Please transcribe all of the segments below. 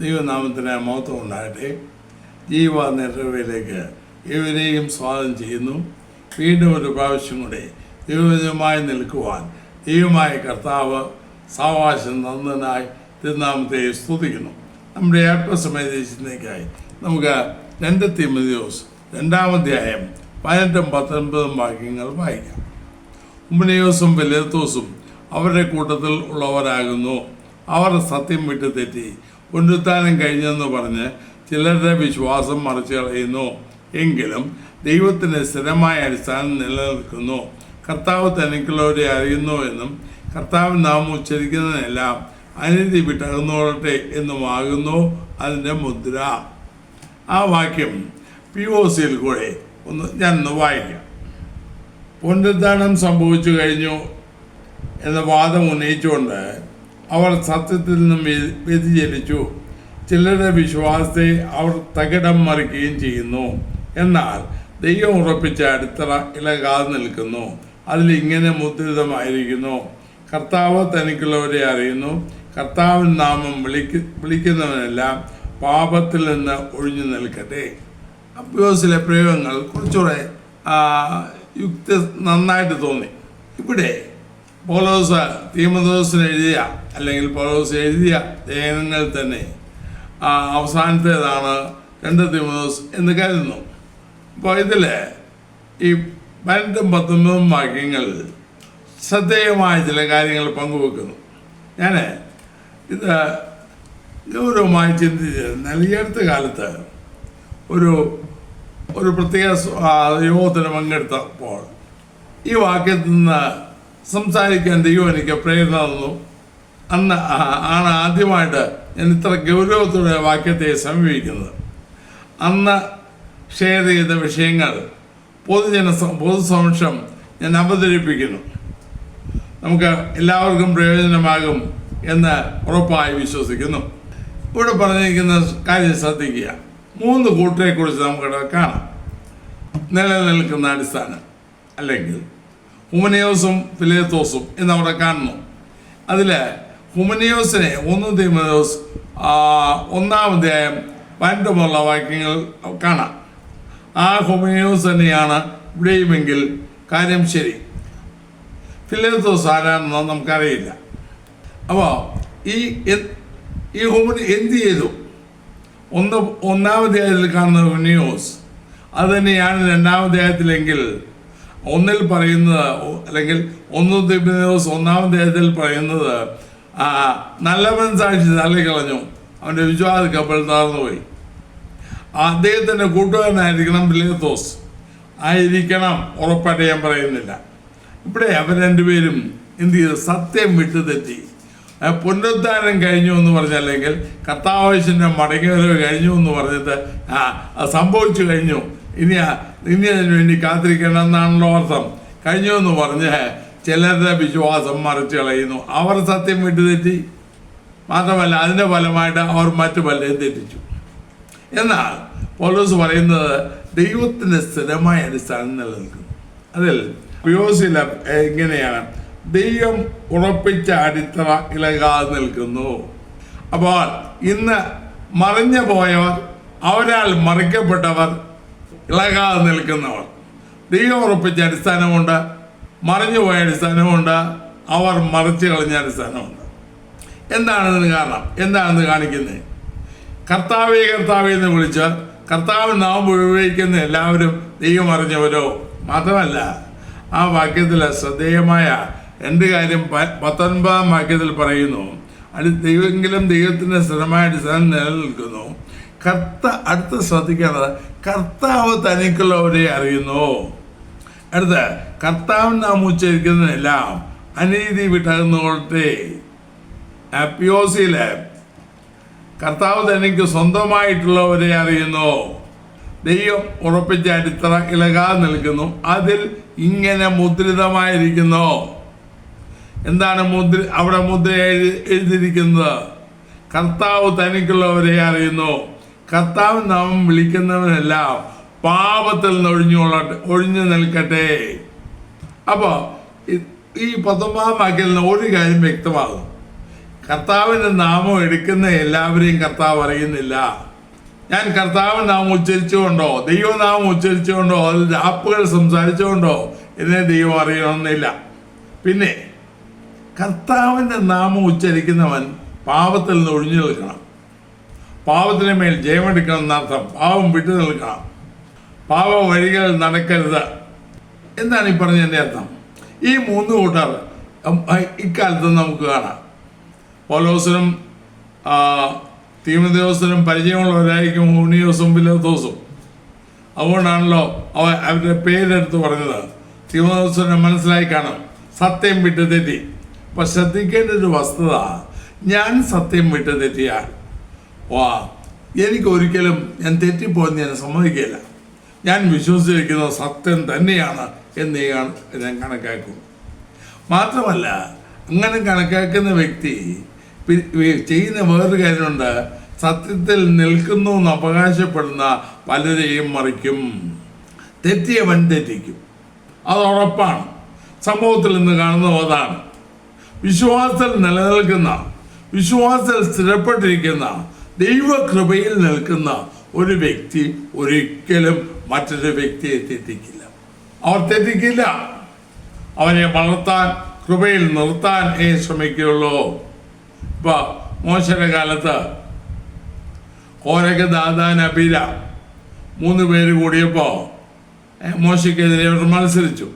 ദൈവനാമത്തിന് മഹത്വം ഉണ്ടാകട്ടെ. ജീവ നെറ്റ്വർക്കിലേക്ക് ഇവരെയും സ്വാഗതം ചെയ്യുന്നു. വീണ്ടും ഒരു പ്രാവശ്യം കൂടെ ദൈവമായി നിൽക്കുവാൻ ദൈവമായ കർത്താവ് സാവകാശം തന്നതിനായി തിരുനാമത്തെ സ്തുതിക്കുന്നു. നമ്മുടെ അല്പസമയത്തിലേക്കായി നമുക്ക് 2 തീമോഥെയോസ് 2-ാം അധ്യായം 18-19 വാക്യങ്ങൾ വായിക്കാം. ഹുമനയോസും ഫിലേത്തോസും അവരുടെ കൂട്ടത്തിൽ ഉള്ളവരാകുന്നു. അവർ സത്യം വിട്ട് തെറ്റി പുനരുത്ഥാനം കഴിഞ്ഞെന്ന് പറഞ്ഞ് ചിലരുടെ വിശ്വാസം മറിച്ചു കളയുന്നു. എങ്കിലും ദൈവത്തിൻ്റെ സ്ഥിരമായ അടിസ്ഥാനം നിലനിൽക്കുന്നു. കർത്താവ് തനിക്കുള്ളവരെ അറിയുന്നു എന്നും കർത്താവ് നാം ഉച്ചരിക്കുന്നതിനെല്ലാം അനീതി വിട്ടകന്നോളട്ടെ എന്നുമാകുന്നു അതിൻ്റെ മുദ്ര. ആ വാക്യം POCയിൽ കൂടെ ഞാനൊന്ന് വായിക്കാം. പുനരുത്ഥാനം സംഭവിച്ചു കഴിഞ്ഞു എന്ന വാദം ഉന്നയിച്ചുകൊണ്ട് അവർ സത്യത്തിൽ നിന്നും വ്യതിചലിച്ചു. ചിലരുടെ വിശ്വാസത്തെ അവർ തകിടം മറിക്കുകയും ചെയ്യുന്നു. എന്നാൽ ദൈവം ഉറപ്പിച്ച അടിത്തറ ഇളകാതെ നിൽക്കുന്നു. അതിലിങ്ങനെ മുദ്രിതമായിരിക്കുന്നു: കർത്താവ് തനിക്കുള്ളവരെ അറിയുന്നു. കർത്താവിൻ നാമം വിളിക്കുന്നവനെല്ലാം പാപത്തിൽ നിന്ന് ഒഴിഞ്ഞു നിൽക്കട്ടെ. POCയിലെ പ്രയോഗങ്ങൾ കുറച്ചുകൂടെ നന്നായിട്ട് തോന്നി. ഇവിടെ പൗലോസ് തീമോഥെയോസിന് എഴുതിയ അല്ലെങ്കിൽ പൗലോസ് എഴുതിയ ലേഖനങ്ങൾ തന്നെ അവസാനത്തേതാണ് 2 തീമോഥെയോസ് എന്ന് കരുതുന്നു. അപ്പോൾ ഇതിൽ ഈ 18-19 വാക്യങ്ങളിൽ ശ്രദ്ധേയമായ ചില കാര്യങ്ങൾ പങ്കുവെക്കുന്നു. ഞാൻ ഇത് ഗൗരവമായി ചിന്തിച്ചിരുന്നാൽ ഈ അടുത്ത കാലത്ത് ഒരു പ്രത്യേക യോഗത്തിന് പങ്കെടുത്തപ്പോൾ ഈ വാക്യത്തിൽ നിന്ന് സംസാരിക്കാൻ ദൈവം എനിക്ക് പ്രേരണ തന്നു. അന്ന് ആണ് ആദ്യമായിട്ട് ഞാൻ ഇത്ര ഗൗരവത്തോടെ വാക്യത്തെ സമീപിക്കുന്നത്. അന്ന് ഷെയർ ചെയ്ത വിഷയങ്ങൾ പൊതുസമക്ഷം ഞാൻ അവതരിപ്പിക്കുന്നു. നമുക്ക് എല്ലാവർക്കും പ്രയോജനമാകും എന്ന് ഉറപ്പായി വിശ്വസിക്കുന്നു. ഇവിടെ പറഞ്ഞിരിക്കുന്ന കാര്യം ശ്രദ്ധിക്കുക. 3 കൂട്ടരെക്കുറിച്ച് നമുക്കിവിടെ കാണാം. നിലനിൽക്കുന്ന അടിസ്ഥാനം അല്ലെങ്കിൽ ഹുമനയോസും ഫിലേത്തോസും എന്നവിടെ കാണുന്നു. അതിൽ ഹുമനയോസിനെ 1 തീമോഥെയോസ് 1-ാം അധ്യായം 12 വാക്യങ്ങൾ കാണാം. ആ ഹുമനയോസ് തന്നെയാണ് ഇവിടെയുമെങ്കിൽ കാര്യം ശരി. ഫിലേത്തോസ് ആരാണെന്ന് നമുക്കറിയില്ല. അപ്പോൾ ഈ ഹുമന എന്ത് ചെയ്തു? 1-ാം അധ്യായത്തിൽ കാണുന്ന ഹുമനയോസ് അത് തന്നെയാണ് 2-ാം അധ്യായത്തിലെങ്കിൽ 1-ൽ പറയുന്നത്, അല്ലെങ്കിൽ 1 തീമോഥെയോസ് 1-ാം അധ്യായത്തിൽ പറയുന്നത് നല്ല മനസാക്ഷി തള്ളിക്കളഞ്ഞു, അവൻ്റെ വിശ്വാസ കപ്പൽ താർന്നുപോയി. അദ്ദേഹത്തിൻ്റെ കൂട്ടുകാരനായിരിക്കണം ഫിലേത്തോസ്, ആയിരിക്കണം, ഉറപ്പായിട്ട് ഞാൻ പറയുന്നില്ല. ഇവിടെ അവർ രണ്ടുപേരും എന്ത് ചെയ്തു? സത്യം വിട്ടു തെറ്റി. പുനരുദ്ധാനം കഴിഞ്ഞു എന്ന് പറഞ്ഞല്ലെങ്കിൽ കർത്താവേശൻ്റെ മടങ്ങിവരവ് കഴിഞ്ഞു എന്ന് പറഞ്ഞിട്ട് സംഭവിച്ചു കഴിഞ്ഞു, ഇനി അതിനു വേണ്ടി കാത്തിരിക്കണം എന്നാണല്ലോ അർത്ഥം. കഴിഞ്ഞു എന്ന് പറഞ്ഞ് ചിലരുടെ വിശ്വാസം മറിച്ച് കളയുന്നു. അവർ സത്യം വിട്ടുതെറ്റി. മാത്രമല്ല അതിൻ്റെ ഫലമായിട്ട് അവർ മറ്റു പലരെയും തെറ്റിച്ചു. എന്നാൽ പൗലോസ് പറയുന്നത് ദൈവത്തിൻ്റെ സ്ഥിരമായ അടിസ്ഥാനം നിലനിൽക്കുന്നു. അതിൽ POCയിൽ എങ്ങനെയാണ്? ദൈവം ഉറപ്പിച്ച അടിത്തറ ഇളകാതെ നിൽക്കുന്നു. അപ്പോൾ ഇന്ന് മറിഞ്ഞു പോയവർ, അവരാൽ മറിക്കപ്പെട്ടവർ, ഇളകാതെ നിൽക്കുന്നവർ, ദൈവം ഉറപ്പിച്ച അടിസ്ഥാനമുണ്ട്, മറിഞ്ഞുപോയ അടിസ്ഥാനമുണ്ട്, അവർ മറിച്ച് കളഞ്ഞ അടിസ്ഥാനമുണ്ട്. എന്താണ് ഇതിന് കാരണം? എന്താണെന്ന് കാണിക്കുന്നത്? കർത്താവേ കർത്താവേ എന്ന് വിളിച്ച് കർത്താവ് നാം ഉപയോഗിക്കുന്ന എല്ലാവരും ദൈവം അറിഞ്ഞവരോ? മാത്രമല്ല ആ വാക്യത്തിൽ ശ്രദ്ധേയമായ 2 കാര്യം 19-ാം വാക്യത്തിൽ പറയുന്നു. ദൈവമെങ്കിലും ദൈവത്തിൻ്റെ സ്ഥിരമായ അടിസ്ഥാനം നിലനിൽക്കുന്നു. അടുത്ത് ശ്രദ്ധിക്കേണ്ടത് കർത്താവ് തനിക്കുള്ളവരെ അറിയുന്നു. അടുത്ത് കർത്താവ് നാം ഉച്ചരിക്കുന്നതിനെല്ലാം അനീതി വിട്ടകന്നുകൊള്ളട്ടെ. POCയിൽ കർത്താവ് തനിക്ക് സ്വന്തമായിട്ടുള്ളവരെ അറിയുന്നു. ദൈവം ഉറപ്പിച്ച അടിത്തറ ഇളകാതെ നിൽക്കുന്നു. അതിൽ ഇങ്ങനെ മുദ്രിതമായിരിക്കുന്നു. എന്താണ് അവിടെ മുദ്ര എഴുതിയിരിക്കുന്നത്? കർത്താവ് തനിക്കുള്ളവരെ അറിയുന്നു. കർത്താവ് നാമം വിളിക്കുന്നവനെല്ലാം പാപത്തിൽ നിന്ന് ഒഴിഞ്ഞു നിൽക്കട്ടെ. അപ്പോൾ ഈ 19-ാം വാക്യത്തിൽ നിന്ന് ഒരു കാര്യം വ്യക്തമാകും. കർത്താവിൻ്റെ നാമം എടുക്കുന്ന എല്ലാവരെയും കർത്താവ് അറിയുന്നില്ല. ഞാൻ കർത്താവിൻ്റെ നാമം ഉച്ചരിച്ചുകൊണ്ടോ ദൈവനാമം ഉച്ചരിച്ചുകൊണ്ടോ അതിൽ രാപ്പുകൾ സംസാരിച്ചുകൊണ്ടോ എന്നെ ദൈവം അറിയണമെന്നില്ല. പിന്നെ കർത്താവിൻ്റെ നാമം ഉച്ചരിക്കുന്നവൻ പാപത്തിൽ നിന്ന് ഒഴിഞ്ഞു നിൽക്കണം. പാപത്തിന് മേൽ ജയമെടുക്കണം എന്നർത്ഥം. പാപം വിട്ടു നിൽക്കണം. പാപ വഴികൾ നടക്കരുത്. എന്താണ് ഈ പറഞ്ഞതിൻ്റെ അർത്ഥം? ഈ 3 കൂട്ടർ ഇക്കാലത്ത് നമുക്ക് കാണാം. പൗലോസിനും തീമോഥെയോസിനും പരിചയമുള്ളവരായിരിക്കും ഹൂനിയോസും ഫിലോത്തോസും. അതുകൊണ്ടാണല്ലോ അവരുടെ പേരെടുത്ത് പറഞ്ഞത്. തീമോഥെയോസിനെ മനസ്സിലായി കാണും, സത്യം വിട്ട് തെറ്റി. അപ്പം ശ്രദ്ധിക്കേണ്ട ഒരു വസ്തുത, ഞാൻ സത്യം വിട്ട് തെറ്റിയാൽ എനിക്കൊരിക്കലും ഞാൻ തെറ്റിപ്പോയെന്ന് ഞാൻ സമ്മതിക്കില്ല. ഞാൻ വിശ്വസിച്ചിരിക്കുന്നത് സത്യം തന്നെയാണ് എന്ന് ഞാൻ കണക്കാക്കും. മാത്രമല്ല, അങ്ങനെ കണക്കാക്കുന്ന വ്യക്തി ചെയ്യുന്ന വേറൊരു കാര്യമുണ്ട്. സത്യത്തിൽ നിൽക്കുന്നു എന്ന് അവകാശപ്പെടുന്ന പലരെയും മറിക്കും. തെറ്റിയവൻ തെറ്റിക്കും, അത് ഉറപ്പാണ്. സമൂഹത്തിൽ നിന്ന് കാണുന്നത് അതാണ്. വിശ്വാസത്തിൽ നിലനിൽക്കുന്ന, വിശ്വാസത്തിൽ സ്ഥിരപ്പെട്ടിരിക്കുന്ന, ദൈവകൃപയിൽ നിൽക്കുന്ന ഒരു വ്യക്തി ഒരിക്കലും മറ്റൊരു വ്യക്തിയെ തെറ്റിക്കില്ല. അവർ തെറ്റിക്കില്ല. അവനെ വളർത്താൻ, കൃപയിൽ നിർത്താൻ ശ്രമിക്കുകയുള്ളൂ. ഇപ്പൊ മോശയുടെ കാലത്ത് കോരഹ്, ദാഥാൻ, അബീര 3 പേര് കൂടിയപ്പോൾ മോശയ്ക്കെതിരെ അവർ മത്സരിച്ചു.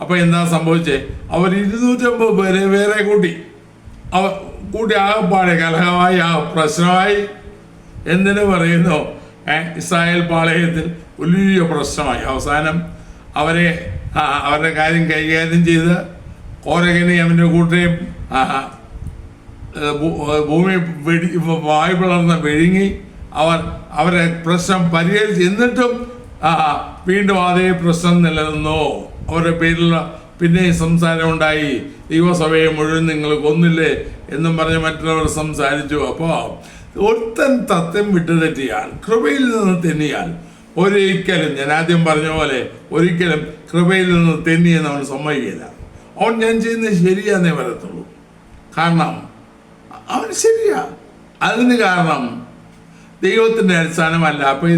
അപ്പോൾ എന്താ സംഭവിച്ചേ? അവർ 250 പേരെ വേറെ കൂട്ടി. ആകപ്പാടെ കലഹമായി, പ്രശ്നമായി. എന്തിനു പറയുന്നു? ഇസ്രായേൽ പാളയത്തിൽ വലിയ പ്രശ്നമായി. അവസാനം അവരുടെ കാര്യം കൈകാര്യം ചെയ്ത് കോരഹനെ അവൻ്റെ കൂട്ടരെയും ഭൂമി വായു പിളർന്ന് വിഴുങ്ങി അവരെ പ്രശ്നം പരിഹരിച്ച്. എന്നിട്ടും വീണ്ടും അതേ പ്രശ്നം നിലനിന്നു. അവരുടെ പേരിലുള്ള പിന്നെയും സംസാരം ഉണ്ടായി. ദൈവസഭയെ മുഴുവൻ നിങ്ങൾ കൊന്നില്ലേ എന്നും പറഞ്ഞ് മറ്റുള്ളവർ സംസാരിച്ചു. അപ്പോൾ ഒരുത്തൻ തത്വം വിട്ടുതെറ്റിയാൽ, കൃപയിൽ നിന്ന് തെന്നിയാൽ ഒരിക്കലും, ഞാൻ ആദ്യം പറഞ്ഞ പോലെ, ഒരിക്കലും കൃപയിൽ നിന്ന് തെന്നിയെന്ന് അവൻ സമ്മതിക്കില്ല. അവൻ ഞാൻ ചെയ്യുന്നത് ശരിയാന്നേ വരത്തുള്ളൂ. കാരണം അവൻ ശരിയാ. അതിന് കാരണം ദൈവത്തിൻ്റെ അടിസ്ഥാനമല്ല. അപ്പോൾ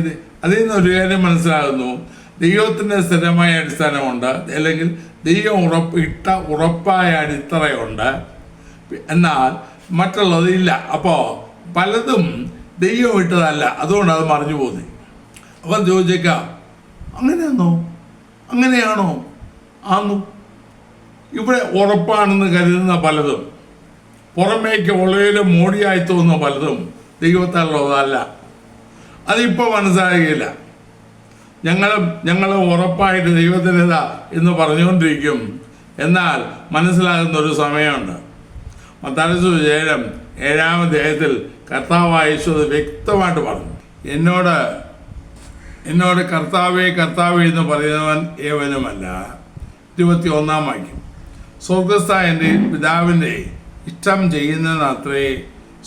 അതിൽ നിന്ന് ഒരു കാര്യം മനസ്സിലാകുന്നു, ദൈവത്തിൻ്റെ സ്ഥിരമായ അടിസ്ഥാനമുണ്ട്, അല്ലെങ്കിൽ ദൈവം ഉറപ്പായ അടിത്തറയുണ്ട്, എന്നാൽ മറ്റുള്ളത് ഇല്ല. അപ്പോൾ പലതും ദൈവം ഇട്ടതല്ല, അതുകൊണ്ട് അത് മറിഞ്ഞു പോകുന്നത്. അപ്പം ചോദിച്ചേക്കാം, അങ്ങനെയാണോ? അങ്ങനെയാണോ? ആന്നു. ഇവിടെ ഉറപ്പാണെന്ന് കരുതുന്ന പലതും, പുറമേക്ക് വളരെ മോടിയായി തോന്നുന്ന പലതും ദൈവത്താലുള്ളതല്ല. അതിപ്പോൾ മനസ്സിലാകില്ല. ഞങ്ങൾ ഉറപ്പായിട്ട് ദൈവത്തിൻ്റെതാ എന്ന് പറഞ്ഞുകൊണ്ടിരിക്കും. എന്നാൽ മനസ്സിലാകുന്ന ഒരു സമയമുണ്ട്. മത്തായി സുവിശേഷം 7-ാം അധ്യായത്തിൽ കർത്താവായ യേശു വ്യക്തമായിട്ട് പറഞ്ഞു, എന്നോട് കർത്താവേ കർത്താവേ എന്ന് പറയുന്നവൻ ഏവനുമല്ല. 21-ാം വാക്യം, സ്വർഗസ്ഥനായ എൻ്റെ പിതാവിൻ്റെ ഇഷ്ടം ചെയ്യുന്നതിനത്രേ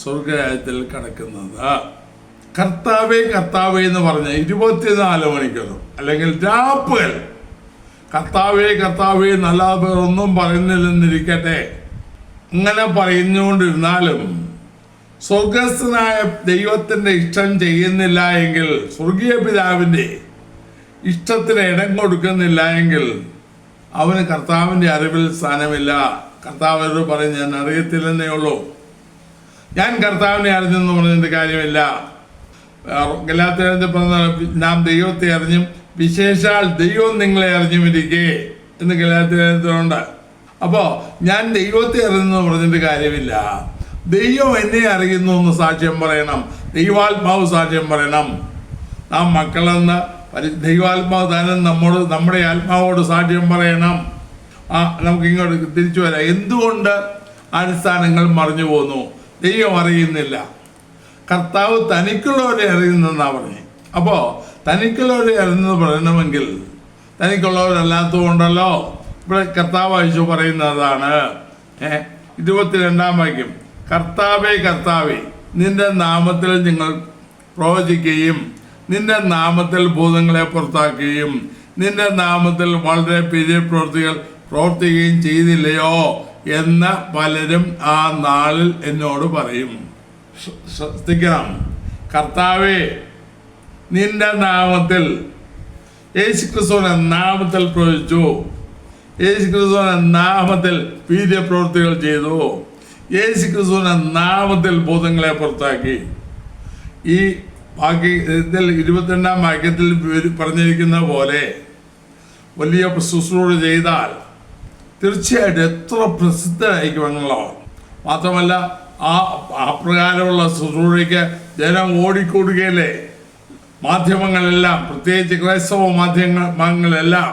സ്വർഗരാജ്യത്തിൽ കിടക്കുന്നത്. കർത്താവേ കർത്താവേ എന്ന് പറഞ്ഞ 24 മണിക്കൂറും അല്ലെങ്കിൽ രാപ്പുകൾ കർത്താവേ കർത്താവേ എന്നല്ലാതെ പേരൊന്നും പറയുന്നില്ലെന്നിരിക്കട്ടെ, അങ്ങനെ പറഞ്ഞുകൊണ്ടിരുന്നാലും സ്വർഗസ്ഥനായ ദൈവത്തിൻ്റെ ഇഷ്ടം ചെയ്യുന്നില്ല എങ്കിൽ, സ്വർഗീയ പിതാവിൻ്റെ ഇഷ്ടത്തിന് ഇടം കൊടുക്കുന്നില്ല എങ്കിൽ അവന് കർത്താവിൻ്റെ അറിവിൽ സ്ഥാനമില്ല. കർത്താവിനോട് പറയും, ഞാൻ അറിയത്തില്ലെന്നേ ഉള്ളൂ, ഞാൻ കർത്താവിനെ അറിഞ്ഞെന്ന് പറഞ്ഞതിൻ്റെ കാര്യമില്ല. ഗലാത്യർ പറഞ്ഞ നാം ദൈവത്തെ അറിഞ്ഞും വിശേഷാൽ ദൈവം നിങ്ങളെ അറിഞ്ഞുമിരിക്കേ എന്ന് ഗലാത്യരുണ്ട്. അപ്പോൾ ഞാൻ ദൈവത്തെ അറിയുന്നു പറഞ്ഞിട്ട് കാര്യമില്ല, ദൈവം എന്നെ അറിയുന്നു എന്ന് സാക്ഷ്യം പറയണം. ദൈവാത്മാവ് സാക്ഷ്യം പറയണം. നാം മക്കളെന്ന് ദൈവാത്മാവ് തന്നെ നമ്മുടെ ആത്മാവോട് സാക്ഷ്യം പറയണം. നമുക്ക് ഇങ്ങോട്ട് തിരിച്ചു വരാം. എന്തുകൊണ്ട് അടിസ്ഥാനങ്ങൾ മറിഞ്ഞു പോന്നു? ദൈവം അറിയുന്നില്ല. കർത്താവ് തനിക്കുള്ളവരെ അറിയുന്നെന്നാണ് പറഞ്ഞത്. അപ്പോൾ തനിക്കുള്ളവരെ അറിയുന്നത് പറയണമെങ്കിൽ തനിക്കുള്ളവരല്ലാത്തതുകൊണ്ടല്ലോ ഇവിടെ കർത്താവ് അയച്ചു പറയുന്നതാണ്. 22-ാം വാക്യം, കർത്താവേ കർത്താവേ നിന്റെ നാമത്തിൽ നിങ്ങൾ പ്രവചിക്കുകയും നിന്റെ നാമത്തിൽ ഭൂതങ്ങളെ പുറത്താക്കുകയും നിന്റെ നാമത്തിൽ വളരെ പെരിയ പ്രവൃത്തികൾ പ്രവർത്തിക്കുകയും ചെയ്തില്ലയോ എന്ന് പലരും ആ നാളിൽ എന്നോട് പറയും. ശ്രദ്ധിക്കണം. കർത്താവേ, നിന്റെ നാമത്തിൽ, യേശുക്രിസ്തുവിന്റെ നാമത്തിൽ പ്രവചിച്ചു, യേശുക്രിസ്തുവിന്റെ നാമത്തിൽ വീര്യപ്രവൃത്തികൾ ചെയ്തു, യേശുക്രിസ്തുവിന്റെ നാമത്തിൽ ഭൂതങ്ങളെ പുറത്താക്കി. ഈ ഇതിൽ 22-ാം വാക്യത്തിൽ പറഞ്ഞിരിക്കുന്ന പോലെ വലിയ ശുശ്രൂഷ ചെയ്താൽ തീർച്ചയായിട്ടും എത്ര പ്രസിദ്ധരായിരിക്കും എന്നുള്ളതാണ്. മാത്രമല്ല അപ്രകാരമുള്ള ശുശ്രൂഷയ്ക്ക് ജനം ഓടിക്കൂടുകയല്ലേ. മാധ്യമങ്ങളെല്ലാം, പ്രത്യേകിച്ച് ക്രൈസ്തവ മാധ്യമങ്ങളെല്ലാം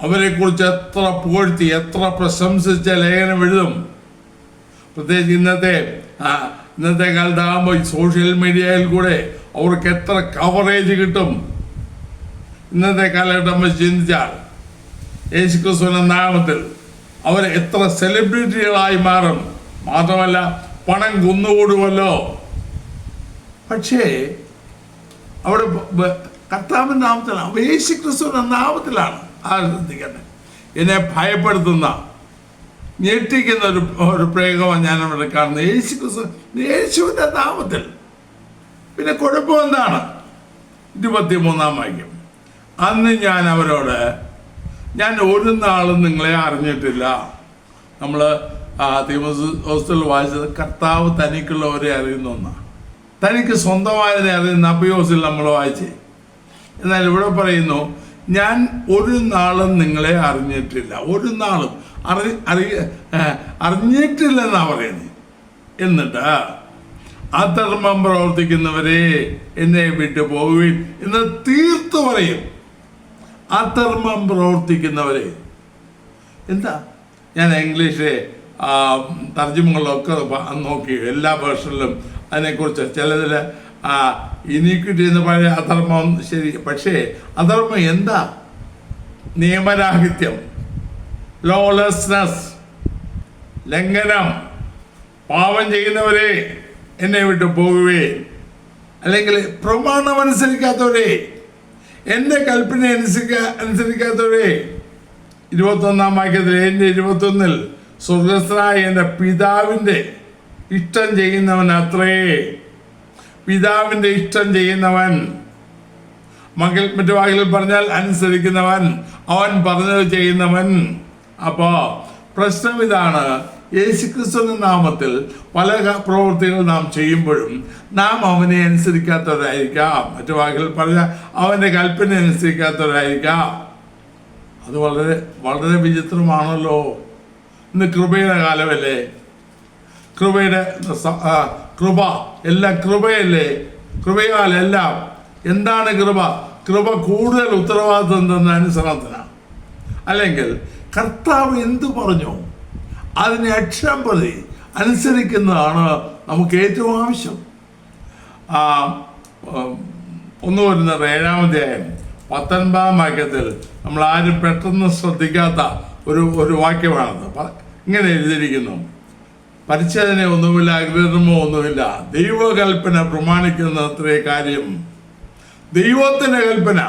അവരെക്കുറിച്ച് എത്ര പുകഴ്ത്തി, എത്ര പ്രശംസിച്ച ലേഖനം എഴുതും. പ്രത്യേകിച്ച് ഇന്നത്തെ കാലത്താകുമ്പോൾ സോഷ്യൽ മീഡിയയിൽ കൂടെ അവർക്ക് എത്ര കവറേജ് കിട്ടും. ഇന്നത്തെ കാലഘട്ടം വെച്ച് ചിന്തിച്ചാൽ യേശുക്രിസ്തുവിന്റെ നാമത്തിൽ അവർ എത്ര സെലിബ്രിറ്റികളായി മാറും. മാത്രമല്ല പണം കുന്നുകൂടുമല്ലോ. പക്ഷേ അവിടെ കർത്താവിന്റെ നാമത്തിലാണ്, യേശുക്രിസ്തുവിന്റെ നാമത്തിലാണ്. ശ്രദ്ധിക്കട്ടെ, എന്നെ ഭയപ്പെടുത്തുന്ന, ഞെട്ടിക്കുന്ന ഒരു പ്രയോഗമാണ് ഞാൻ അവിടെ കാണുന്നത്. യേശുവിന്റെ നാമത്തിൽ. പിന്നെ കുഴപ്പം എന്താണ്? 23-ാം വാക്യം. അന്ന് ഞാൻ അവരോട്, ഞാൻ ഒരു നാളും നിങ്ങളെ അറിഞ്ഞിട്ടില്ല. നമ്മൾ തീമോഥെയോസിൽ വായിച്ചത് കർത്താവ് തനിക്കുള്ളവരെ അറിയുന്ന ഒന്നാണ്. തനിക്ക് സ്വന്തമായതിനെ അറിയുന്ന അപ്പിയോസിൽ നമ്മൾ വായിച്ചേ. എന്നാൽ ഇവിടെ പറയുന്നു, ഞാൻ ഒരു നാളും നിങ്ങളെ അറിഞ്ഞിട്ടില്ല. ഒരു നാളും അറിഞ്ഞിട്ടില്ലെന്നാ പറയുന്നത്. എന്നിട്ട് അധർമ്മം പ്രവർത്തിക്കുന്നവരെ എന്നെ വിട്ടു പോകുവിൻ എന്ന് തീർത്തു പറയും. അധർമ്മം പ്രവർത്തിക്കുന്നവരെ എന്താ? ഞാൻ ഇംഗ്ലീഷ് തർജ്ജിമകളിലൊക്കെ നോക്കി, എല്ലാ വേർഷനിലും അതിനെക്കുറിച്ച് ചിലതിൽ ഇനീക്വിറ്റി എന്ന് പറയുന്ന അധർമ്മം ശരി. പക്ഷേ അധർമ്മം എന്താ? നിയമരാഹിത്യം, ലോലെസ്നെസ്, ലംഘനം, പാപം ചെയ്യുന്നവരെ എന്നെ വിട്ടു പോകുവേ, അല്ലെങ്കിൽ പ്രമാണം അനുസരിക്കാത്തവരെ, എൻ്റെ കൽപ്പന അനുസരിക്കാത്തവരെ. 21-ാം വാക്യത്തിൽ, എൻ്റെ 21-ൽ സ്വർഗസ്ഥനായ എൻ്റെ പിതാവിൻ്റെ ഇഷ്ടം ചെയ്യുന്നവൻ അത്രേ. പിതാവിൻ്റെ ഇഷ്ടം ചെയ്യുന്നവൻ, മറ്റു വാക്കിൽ പറഞ്ഞാൽ അനുസരിക്കുന്നവൻ, അവൻ പറഞ്ഞത് ചെയ്യുന്നവൻ. അപ്പോൾ പ്രശ്നം ഇതാണ്, യേശുക്രിസ്തുവിന്റെ നാമത്തിൽ പല പ്രവൃത്തികൾ നാം ചെയ്യുമ്പോഴും നാം അവനെ അനുസരിക്കാത്തവരായിരിക്കാം. മറ്റു വാക്കിൽ പറഞ്ഞാൽ അവൻ്റെ കൽപ്പന അനുസരിക്കാത്തവരായിരിക്കാം. അത് വളരെ വളരെ വിചിത്രമാണല്ലോ. ഇന്ന് കൃപയുടെ കാലമല്ലേ? കൃപ എല്ലാം കൃപയല്ലേ? കൃപയാലെല്ലാം. എന്താണ് കൃപ? കൃപ കൂടുതൽ ഉത്തരവാദിത്വം തന്ന അനുസരണത്തിനാണ്. അല്ലെങ്കിൽ കർത്താവ് എന്തു പറഞ്ഞു അതിനെ അക്ഷരം പ്രതി അനുസരിക്കുന്നതാണ് നമുക്ക് ഏറ്റവും ആവശ്യം. 1 കൊരിന്ത്യർ 7-ാം അധ്യായം 19-ാം വാക്യത്തിൽ നമ്മൾ ആരും പെട്ടെന്ന് ശ്രദ്ധിക്കാത്ത ഒരു വാക്യമാണത്. ഇങ്ങനെ എഴുതിയിരിക്കുന്നു, പരിച്ഛേദന ഒന്നുമില്ല, അഗ്രഹമോ ഒന്നുമില്ല, ദൈവകൽപ്പന പ്രമാണിക്കുന്ന അത്രേ കാര്യം. ദൈവത്തിൻ്റെ കൽപ്പന.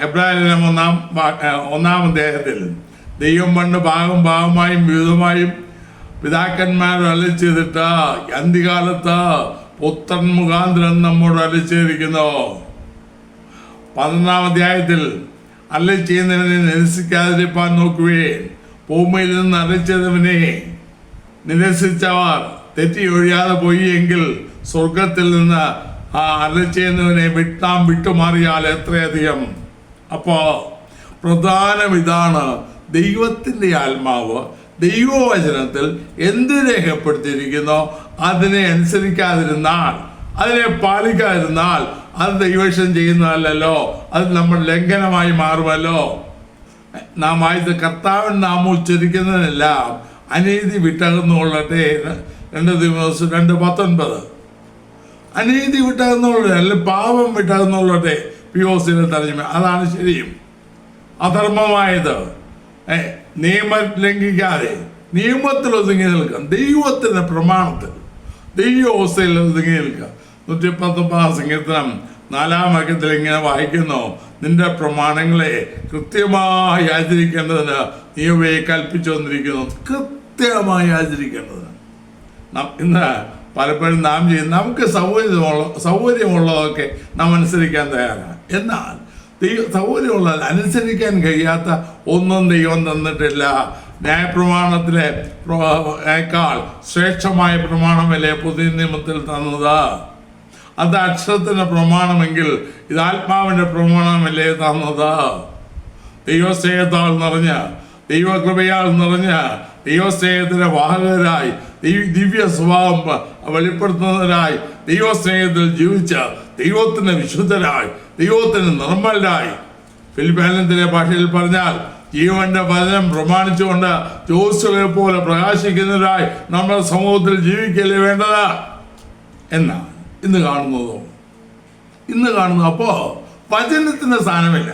എബ്രായലേഖനം 1-ാം അധ്യായത്തിൽ ദൈവം പണ്ട് ഭാഗമായും വിവിധമായും പിതാക്കന്മാർ അരളിച്ചെയ്തിട്ട് അന്ത്യകാലത്ത് പുത്രൻ മുഖാന്തരം നമ്മോട് അരളിച്ചെയ്തിരിക്കുന്നു. 11-ാം അധ്യായത്തിൽ അരളിച്ചെയ്യുന്നവനെ നിരസിക്കാതിരിപ്പാൻ നോക്കുകയും ഭൂമിയിൽ നിന്ന് അരളിച്ചവനെ നിരസിച്ചവർ തെറ്റി ഒഴിയാതെ പോയി എങ്കിൽ സ്വർഗത്തിൽ നിന്ന് അരളിച്ചെയ്യുന്നവനെ നാം വിട്ടുമാറിയാൽ എത്രയധികം. അപ്പോൾ പ്രധാനം ഇതാണ്, ദൈവത്തിൻ്റെ ആത്മാവ് ദൈവവചനത്തിൽ എന്ത് രേഖപ്പെടുത്തിയിരിക്കുന്നോ അതിനെ അനുസരിക്കാതിരുന്നാൽ, അതിനെ പാലിക്കാതിരുന്നാൽ അത് ദൈവേഷം ചെയ്യുന്നതല്ലോ, അത് നമ്മൾ ലംഘനമായി മാറുമല്ലോ. നാം വായിച്ച കർത്താവിൻ നാമം ഉച്ചരിക്കുന്നതിനെല്ലാം അനീതി വിട്ടകന്നുകൊള്ളട്ടെ. 2 തിമോഥെയോസ് 2:19. അനീതി വിട്ടകന്നുകൊള്ളട്ടെ, അല്ലെങ്കിൽ പാപം വിട്ടകന്നുകൊള്ളട്ടെ. പിയോസിനെ തർജ്ജിമ അതാണ് ശരിയും. അധർമ്മമായത് നിയമം ലംഘിക്കാതെ നിയമത്തിൽ ഒതുങ്ങി നിൽക്കാം, ദൈവത്തിൻ്റെ പ്രമാണത്തിൽ, ദൈവവസ്ഥയിൽ ഒതുങ്ങി നിൽക്കുക. 119-ാം സങ്കീർത്തനം 4-ാം വാക്യത്തിൽ ഇങ്ങനെ വായിക്കുന്നു, നിന്റെ പ്രമാണങ്ങളെ കൃത്യമായി ആചരിക്കേണ്ടതിന് നീ ഇവയെ കൽപ്പിച്ചു വന്നിരിക്കുന്നു. കൃത്യമായി ആചരിക്കേണ്ടത്. ഇന്ന് പലപ്പോഴും നാം ചെയ്യുന്ന നമുക്ക് സൗകര്യമുള്ളതൊക്കെ നാം അനുസരിക്കാൻ തയ്യാറാണ്. എന്നാൽ സൗകര്യമുള്ളത് അനുസരിക്കാൻ കഴിയാത്ത ഒന്നും ദൈവം തന്നിട്ടില്ല. ന്യായപ്രമാണത്തിലേക്കാൾ ശ്രേഷ്ഠമായ പ്രമാണമല്ലേ പുതിയ നിയമത്തിൽ തന്നത്? അത് അക്ഷരത്തിന്റെ പ്രമാണമെങ്കിൽ ഇത് ആത്മാവിന്റെ പ്രമാണമല്ലേ തന്നത്? ദൈവസ്നേഹത്താൽ നിറഞ്ഞ, ദൈവകൃപയാൽ നിറഞ്ഞ, ദൈവസ്നേഹത്തിന്റെ വാഹകരായി, ദിവ്യ സ്വഭാവം വെളിപ്പെടുത്തുന്നവരായി, ദൈവസ്നേഹത്തിൽ ജീവിച്ച ദൈവത്തിന് വിശുദ്ധരായി, ദൈവത്തിന് നിർമ്മലരായി, ഫിലിപ്പിയൻസിലെ ഭാഷയിൽ പറഞ്ഞാൽ ജീവന്റെ വചനം പ്രമാണിച്ചുകൊണ്ട് ജ്യോത്സ്യകളെ പോലെ പ്രകാശിക്കുന്നവരായി നമ്മുടെ സമൂഹത്തിൽ ജീവിക്കല്ലേ വേണ്ടത് എന്നാണ് ഇന്ന് കാണുന്നത്. അപ്പോ വചനത്തിന് സ്ഥാനമില്ല,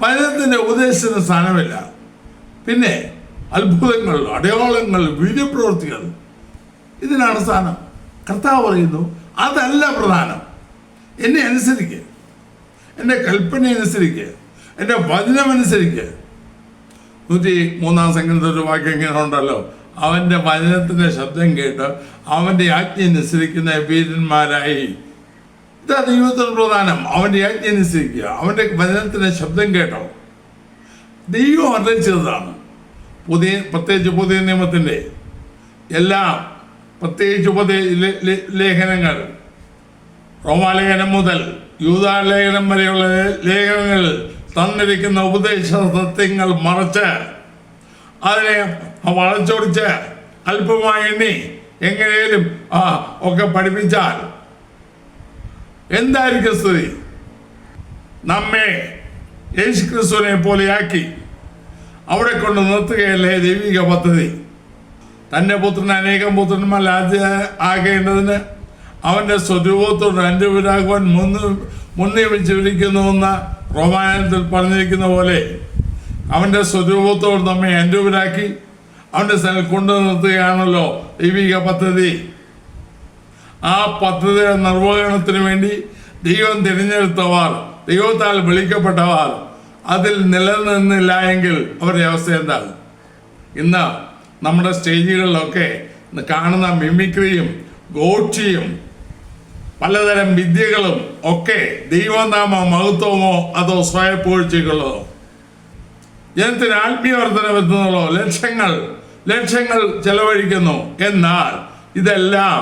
വചനത്തിന്റെ ഉപദേശത്തിന് സ്ഥാനമില്ല. പിന്നെ അത്ഭുതങ്ങൾ, അടയാളങ്ങൾ, വീര്യപ്രവൃത്തികൾ, ഇതിനാണ് സ്ഥാനം. കർത്താവ് പറയുന്നു അതല്ല പ്രധാനം. എന്നെ അനുസരിക്കുക, എൻ്റെ കൽപ്പന അനുസരിക്കുക, എൻ്റെ വചനമനുസരിക്കുക. 103-ാം സംഗീതത്തിൽ ഒരു വാക്യം ഇങ്ങനെ ഉണ്ടല്ലോ, അവൻ്റെ വചനത്തിൻ്റെ ശബ്ദം കേട്ട് അവൻ്റെ ആജ്ഞ അനുസരിക്കുന്ന വീരന്മാരായി. ഇതാ ദൈവത്തിന് പ്രധാനം. അവൻ്റെ ആജ്ഞ അനുസരിക്കുക, അവൻ്റെ വചനത്തിൻ്റെ ശബ്ദം കേട്ടോ. ദൈവം അറിയിച്ചതാണ്. പ്രത്യേകിച്ച് പുതിയ നിയമത്തിൻ്റെ എല്ലാ, പ്രത്യേകിച്ച് ലേഖനങ്ങൾ, റോമാലേഖനം മുതൽ യൂദാലേഖനം വരെയുള്ള ലേഖനങ്ങൾ തന്നിരിക്കുന്ന ഉപദേശ സത്യങ്ങൾ മറച്ച് അതിനെ വളച്ചൊടിച്ച് അല്പമായി എണ്ണി എങ്ങനെയും ഒക്കെ പഠിപ്പിച്ചാൽ എന്തായിരിക്കും സ്ഥിതി? നമ്മെ യേശുക്രിസ്തുവിനെ പോലെയാക്കി അവിടെ കൊണ്ട് നിർത്തുകയല്ലേ ദൈവിക പദ്ധതി. തൻ്റെ പുത്രൻ അനേകം പുത്രന്മാർ ആകേണ്ടതിന് അവൻ്റെ സ്വരൂപത്തോട് അനുരൂപരാകുവാൻ മുൻനിയമിച്ചിരിക്കുന്നുവെന്ന റോമായണത്തിൽ പറഞ്ഞിരിക്കുന്ന പോലെ അവൻ്റെ സ്വരൂപത്തോട് നമ്മെ അനുരൂപരാക്കി അവൻ്റെ സ്ഥലം കൊണ്ടു നിർത്തുകയാണല്ലോ ദൈവിക പദ്ധതി. ആ പദ്ധതിയുടെ നിർവഹണത്തിന് വേണ്ടി ദൈവം തിരഞ്ഞെടുത്തവർ, ദൈവത്താൽ വിളിക്കപ്പെട്ടവർ അതിൽ നിലനിന്നില്ല എങ്കിൽ അവരുടെ അവസ്ഥ എന്താണ്? ഇന്ന് നമ്മുടെ സ്റ്റേജുകളിലൊക്കെ കാണുന്ന മിമിക്രിയും ഗോഷ്ഠിയും പലതരം വിദ്യകളും ഒക്കെ ദൈവനാമ മഹത്വമോ അതോ സ്വയപ്പൂഴ്ചകളോ ജനത്തിന് ആത്മീയവർദ്ധന എത്തുന്നുള്ളോ ലക്ഷങ്ങൾ ചെലവഴിക്കുന്നു. എന്നാൽ ഇതെല്ലാം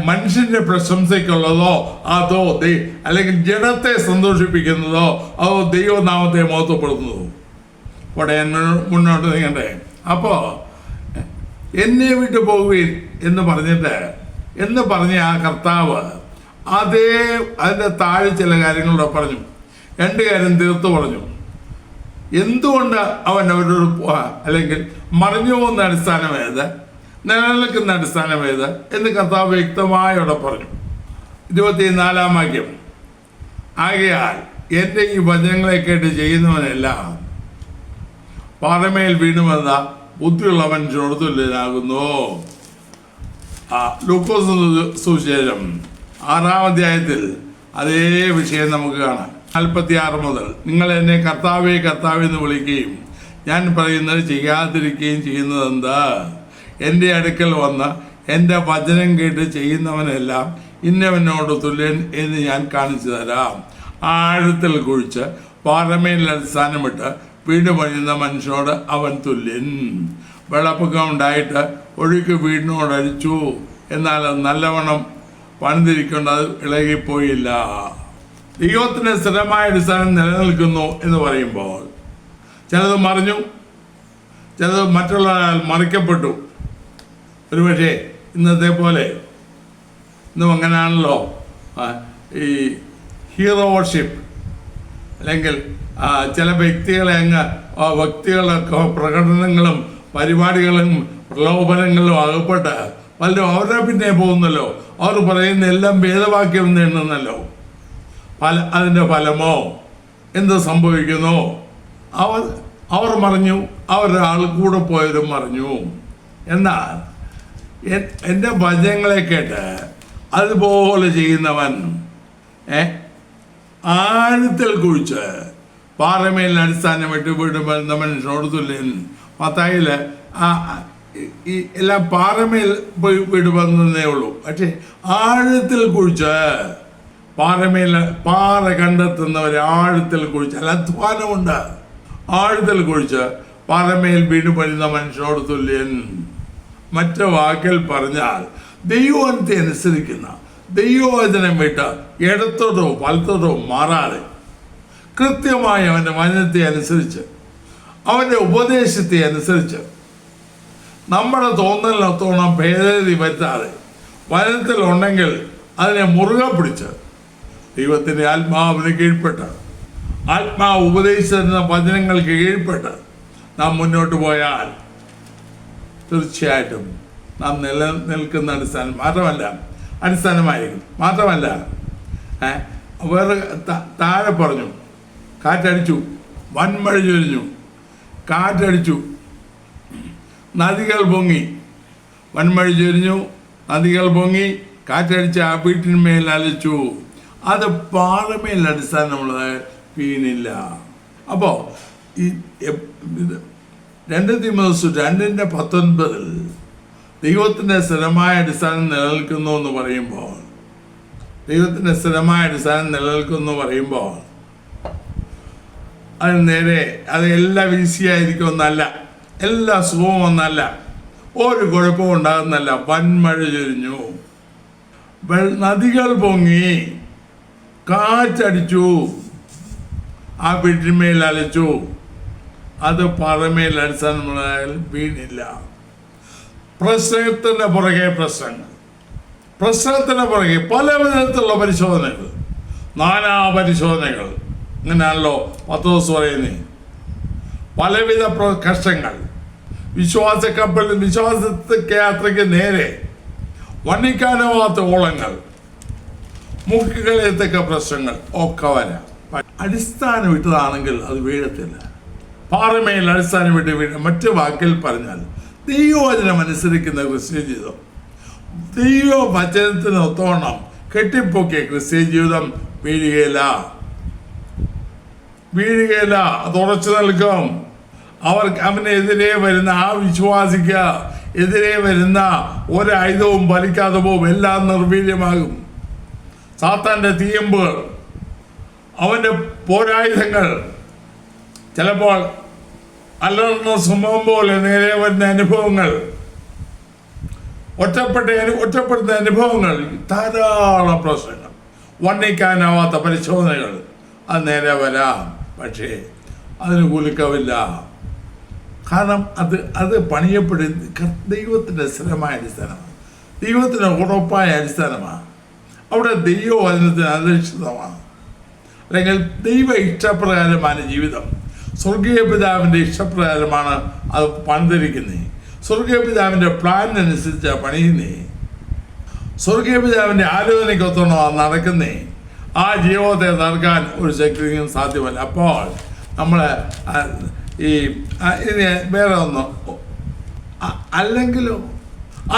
മനുഷ്യന്റെ പ്രശംസയ്ക്കുള്ളതോ അതോ അല്ലെങ്കിൽ ജനത്തെ സന്തോഷിപ്പിക്കുന്നതോ അതോ ദൈവനാമത്തെ മഹത്വപ്പെടുത്തുന്നതോ? അവിടെ ഞാൻ മുന്നോട്ട് നീങ്ങണ്ടേ? അപ്പോൾ എന്നെ വിട്ടു പോകുവിൻ എന്ന് പറഞ്ഞ ആ കർത്താവ് അതിൻ്റെ താഴെ ചില കാര്യങ്ങളൂടെ പറഞ്ഞു. 2 കാര്യം തീർത്തു പറഞ്ഞു. എന്തുകൊണ്ട് അവൻ അവരോട് അല്ലെങ്കിൽ മറിഞ്ഞു പോകുന്ന അടിസ്ഥാനമേത്, നിലനിൽക്കുന്ന അടിസ്ഥാനമേത് എന്ന് കർത്താവ് വ്യക്തമായി അവിടെ പറഞ്ഞു. 24-ാം വാക്യം, ആകയാൽ എൻ്റെ ഈ വചനങ്ങളെ കേട്ട് ചെയ്യുന്നവനെല്ലാം പാറമേൽ വീണുമെന്ന ബുദ്ധിയുള്ള മനുഷ്യനോട് തുല്യനാകുന്നു. ലൂക്കോസ് സുവിശേഷം 6-ാം അധ്യായത്തിൽ അതേ വിഷയം നമുക്ക് കാണാം. 46 മുതൽ, നിങ്ങൾ എന്നെ കർത്താവേ കർത്താവേ എന്ന് വിളിക്കുകയും ഞാൻ പറയുന്നത് ചെയ്യാതിരിക്കുകയും ചെയ്യുന്നത് എന്താ? എൻ്റെ അടുക്കൽ വന്ന് എൻ്റെ വചനം കേട്ട് ചെയ്യുന്നവനെല്ലാം ഇന്നവനോട് തുല്യൻ എന്ന് ഞാൻ കാണിച്ചു തരാം. ആഴത്തിൽ കുഴിച്ച് പാറമേൽ അടിസ്ഥാനമിട്ട് വീട് പണിയുന്ന മനുഷ്യനോട് അവൻ തുല്യൻ. വെള്ളപ്പൊക്കം ഉണ്ടായിട്ട് ഒഴുക്ക് വീടിനോടടിച്ചു, എന്നാൽ അത് നല്ലവണ്ണം പണിതിരിക്കൊണ്ട് അത് ഇളകിപ്പോയില്ല. ദൈവത്തിന് സ്ഥിരമായ അടിസ്ഥാനം നിലനിൽക്കുന്നു എന്ന് പറയുമ്പോൾ ചിലത് മറിഞ്ഞു, ചിലത് മറ്റുള്ളവരാൽ മറിക്കപ്പെട്ടു. ഒരുപക്ഷെ ഇന്നത്തെ പോലെ ഇന്നും അങ്ങനെയാണല്ലോ ഈ ഹീറോ വർഷിപ്പ്, അല്ലെങ്കിൽ ചില വ്യക്തികളുടെ പ്രകടനങ്ങളും പരിപാടികളും പ്രലോഭനങ്ങളും അകപ്പെട്ട് പലരും അവരുടെ പിന്നെ പോകുന്നല്ലോ. അവർ പറയുന്ന എല്ലാം വേദവാക്യം എണ്ണുന്നല്ലോ. അതിൻ്റെ ഫലമോ എന്ത് സംഭവിക്കുന്നു? അവർ മറിഞ്ഞു, അവരുടെ ആൾ കൂടെ പോയവരും മറിഞ്ഞു. എന്നാൽ എൻ്റെ വചനങ്ങളെ കേട്ട് അതുപോലെ ചെയ്യുന്നവൻ ആഴത്തിൽ കുഴിച്ച് പാറമേൽ അടിസ്ഥാനമിട്ട് വീണ്ടും വരുന്ന മനുഷ്യനോട് തുല്യൻ. മത്തായില് ഈ എല്ലാം പാറമേൽ പോയി വീട് വന്നതേ ഉള്ളൂ. പക്ഷെ ആഴത്തിൽ കുഴിച്ച് പാറ കണ്ടെത്തുന്നവരെ ആഴത്തിൽ കുഴിച്ച്, അല്ല അധ്വാനമുണ്ട്, ആഴത്തിൽ കുഴിച്ച് പാറമേൽ വീട് വരുന്ന മനുഷ്യനോട് തുല്യൻ. മറ്റു വാക്കിൽ പറഞ്ഞാൽ ദൈവത്തെ അനുസരിക്കുന്ന, ദൈവവചനം വിട്ട് ഇടത്തോട്ടോ വലത്തോട്ടോ മാറാതെ കൃത്യമായി അവൻ്റെ വചനത്തെ അനുസരിച്ച്, അവൻ്റെ ഉപദേശത്തെ അനുസരിച്ച്, നമ്മുടെ തോന്നലിനൊത്തോണം ഭേദഗതി വരുത്താതെ വചനത്തിലുണ്ടെങ്കിൽ അതിനെ മുറുകെ പിടിച്ച് ദൈവത്തിൻ്റെ ആത്മാവിന് കീഴ്പ്പെട്ട്, ആത്മാവ് ഉപദേശിച്ചിരുന്ന വചനങ്ങൾക്ക് കീഴ്പ്പെട്ട് നാം മുന്നോട്ട് പോയാൽ തീർച്ചയായിട്ടും നാം നിലനിൽക്കുന്ന അടിസ്ഥാനമായിരിക്കും. മാത്രമല്ല വേറെ താഴെ പറഞ്ഞു, കാറ്റടിച്ചു, വൻമഴ ചൊരിഞ്ഞു, കാറ്റടിച്ചു, നദികൾ പൊങ്ങി. വൻമഴ ചൊരിഞ്ഞു, നദികൾ പൊങ്ങി, കാറ്റടിച്ച് ആ വീട്ടിന്മേൽ അലച്ചു. അത് പാറമേൽ അടിസ്ഥാനമുള്ളത് വീണില്ല. അപ്പോൾ ഈ 2 തിമോഥെയോസ് 2:19 ദൈവത്തിൻ്റെ സ്ഥിരമായ അടിസ്ഥാനം നിലനിൽക്കുന്നു എന്ന് പറയുമ്പോൾ, ദൈവത്തിൻ്റെ സ്ഥിരമായ അടിസ്ഥാനം നിലനിൽക്കുന്നു പറയുമ്പോൾ അത് നേരെ അത് എല്ലാം ഈസിയായിരിക്കുമെന്നല്ല, എല്ലാ സുഖമൊന്നല്ല, ഒരു കുഴപ്പവും ഉണ്ടാകുന്നല്ല. വൻമഴ ചൊരിഞ്ഞു, നദികൾ പൊങ്ങി, കാറ്റടിച്ചു, ആ വീട്ടിന്മേൽ അലച്ചു. അത് പാറമേൽ അടിസ്ഥാനമുള്ളതായാൽ വീണില്ല. പ്രശ്നത്തിന് പുറകെ പ്രശ്നത്തിന് പുറകെ പല വിധത്തിലുള്ള പരിശോധനകൾ, നാനാ പരിശോധനകൾ. ഇങ്ങനെയാണല്ലോ പത്രോസ് പറയുന്നത്. പലവിധ കഷ്ടങ്ങൾ, വിശ്വാസത്തെ യാത്രയ്ക്ക് നേരെ വണ്ണിക്കാനാവാത്ത ഓളങ്ങൾ, മുക്കികളെത്തക്ക പ്രശ്നങ്ങൾ ഒക്കെ വരാം. അടിസ്ഥാനം ഇട്ടതാണെങ്കിൽ അത് വീഴത്തില്ല. പാറമേൽ അടിസ്ഥാനം വിട്ട് വീഴ. മറ്റു വാക്കിൽ പറഞ്ഞാൽ ദൈവവചനം അനുസരിക്കുന്ന ക്രിസ്ത്യ ജീവിതം, ദൈവവചനത്തിന് ഒത്തോണം കെട്ടിപ്പൊക്കിയ ക്രിസ്ത്യ ജീവിതം വീഴുകയില്ല. അത് ഉറച്ചു നിൽക്കും. അവനെതിരെ വരുന്ന ആ വിശ്വാസിക്ക് എതിരെ വരുന്ന ഒരായുധവും ഫലിക്കാതെ പോകും. എല്ലാം നിർവീര്യമാകും. സാത്താൻ്റെ തീയമ്പുകൾ, അവൻ്റെ പോരായുധങ്ങൾ ചിലപ്പോൾ അലർന്ന സംഭവം പോലെ നേരെ വരുന്ന അനുഭവങ്ങൾ, ഒറ്റപ്പെടുന്ന അനുഭവങ്ങൾ, ധാരാളം പ്രശ്നങ്ങൾ, വർണ്ണിക്കാനാവാത്ത പരിശോധനകൾ, അത് നേരെ വരാം. പക്ഷേ അതിന് കുലുക്കമില്ല. കാരണം അത് പണിയപ്പെടുന്ന ദൈവത്തിൻ്റെ സ്ഥിരമായ അടിസ്ഥാനമാണ്, ദൈവത്തിന് ഉറപ്പായ അടിസ്ഥാനമാണ്. അവിടെ ദൈവവചനത്തിന് അധിഷ്ഠിതമാണ്. അല്ലെങ്കിൽ ദൈവ ഇഷ്ടപ്രകാരമാണ് ജീവിതം. സ്വർഗീയ പിതാവിൻ്റെ ഇഷ്ടപ്രകാരമാണ് അത് പണിതിരിക്കുന്നത്. സ്വർഗീയ പിതാവിൻ്റെ പ്ലാനിനനുസരിച്ചാണ് പണിയുന്നേ. സ്വർഗീയ പിതാവിൻ്റെ ആലോചനയ്ക്കൊത്തോണം നടക്കുന്നേ. ആ ജീവിതത്തെ തകർക്കാൻ ഒരു ശക്തിക്കും സാധ്യമല്ല. അപ്പോൾ നമ്മൾ ഇനി വേറെ ഒന്നും അല്ലെങ്കിലും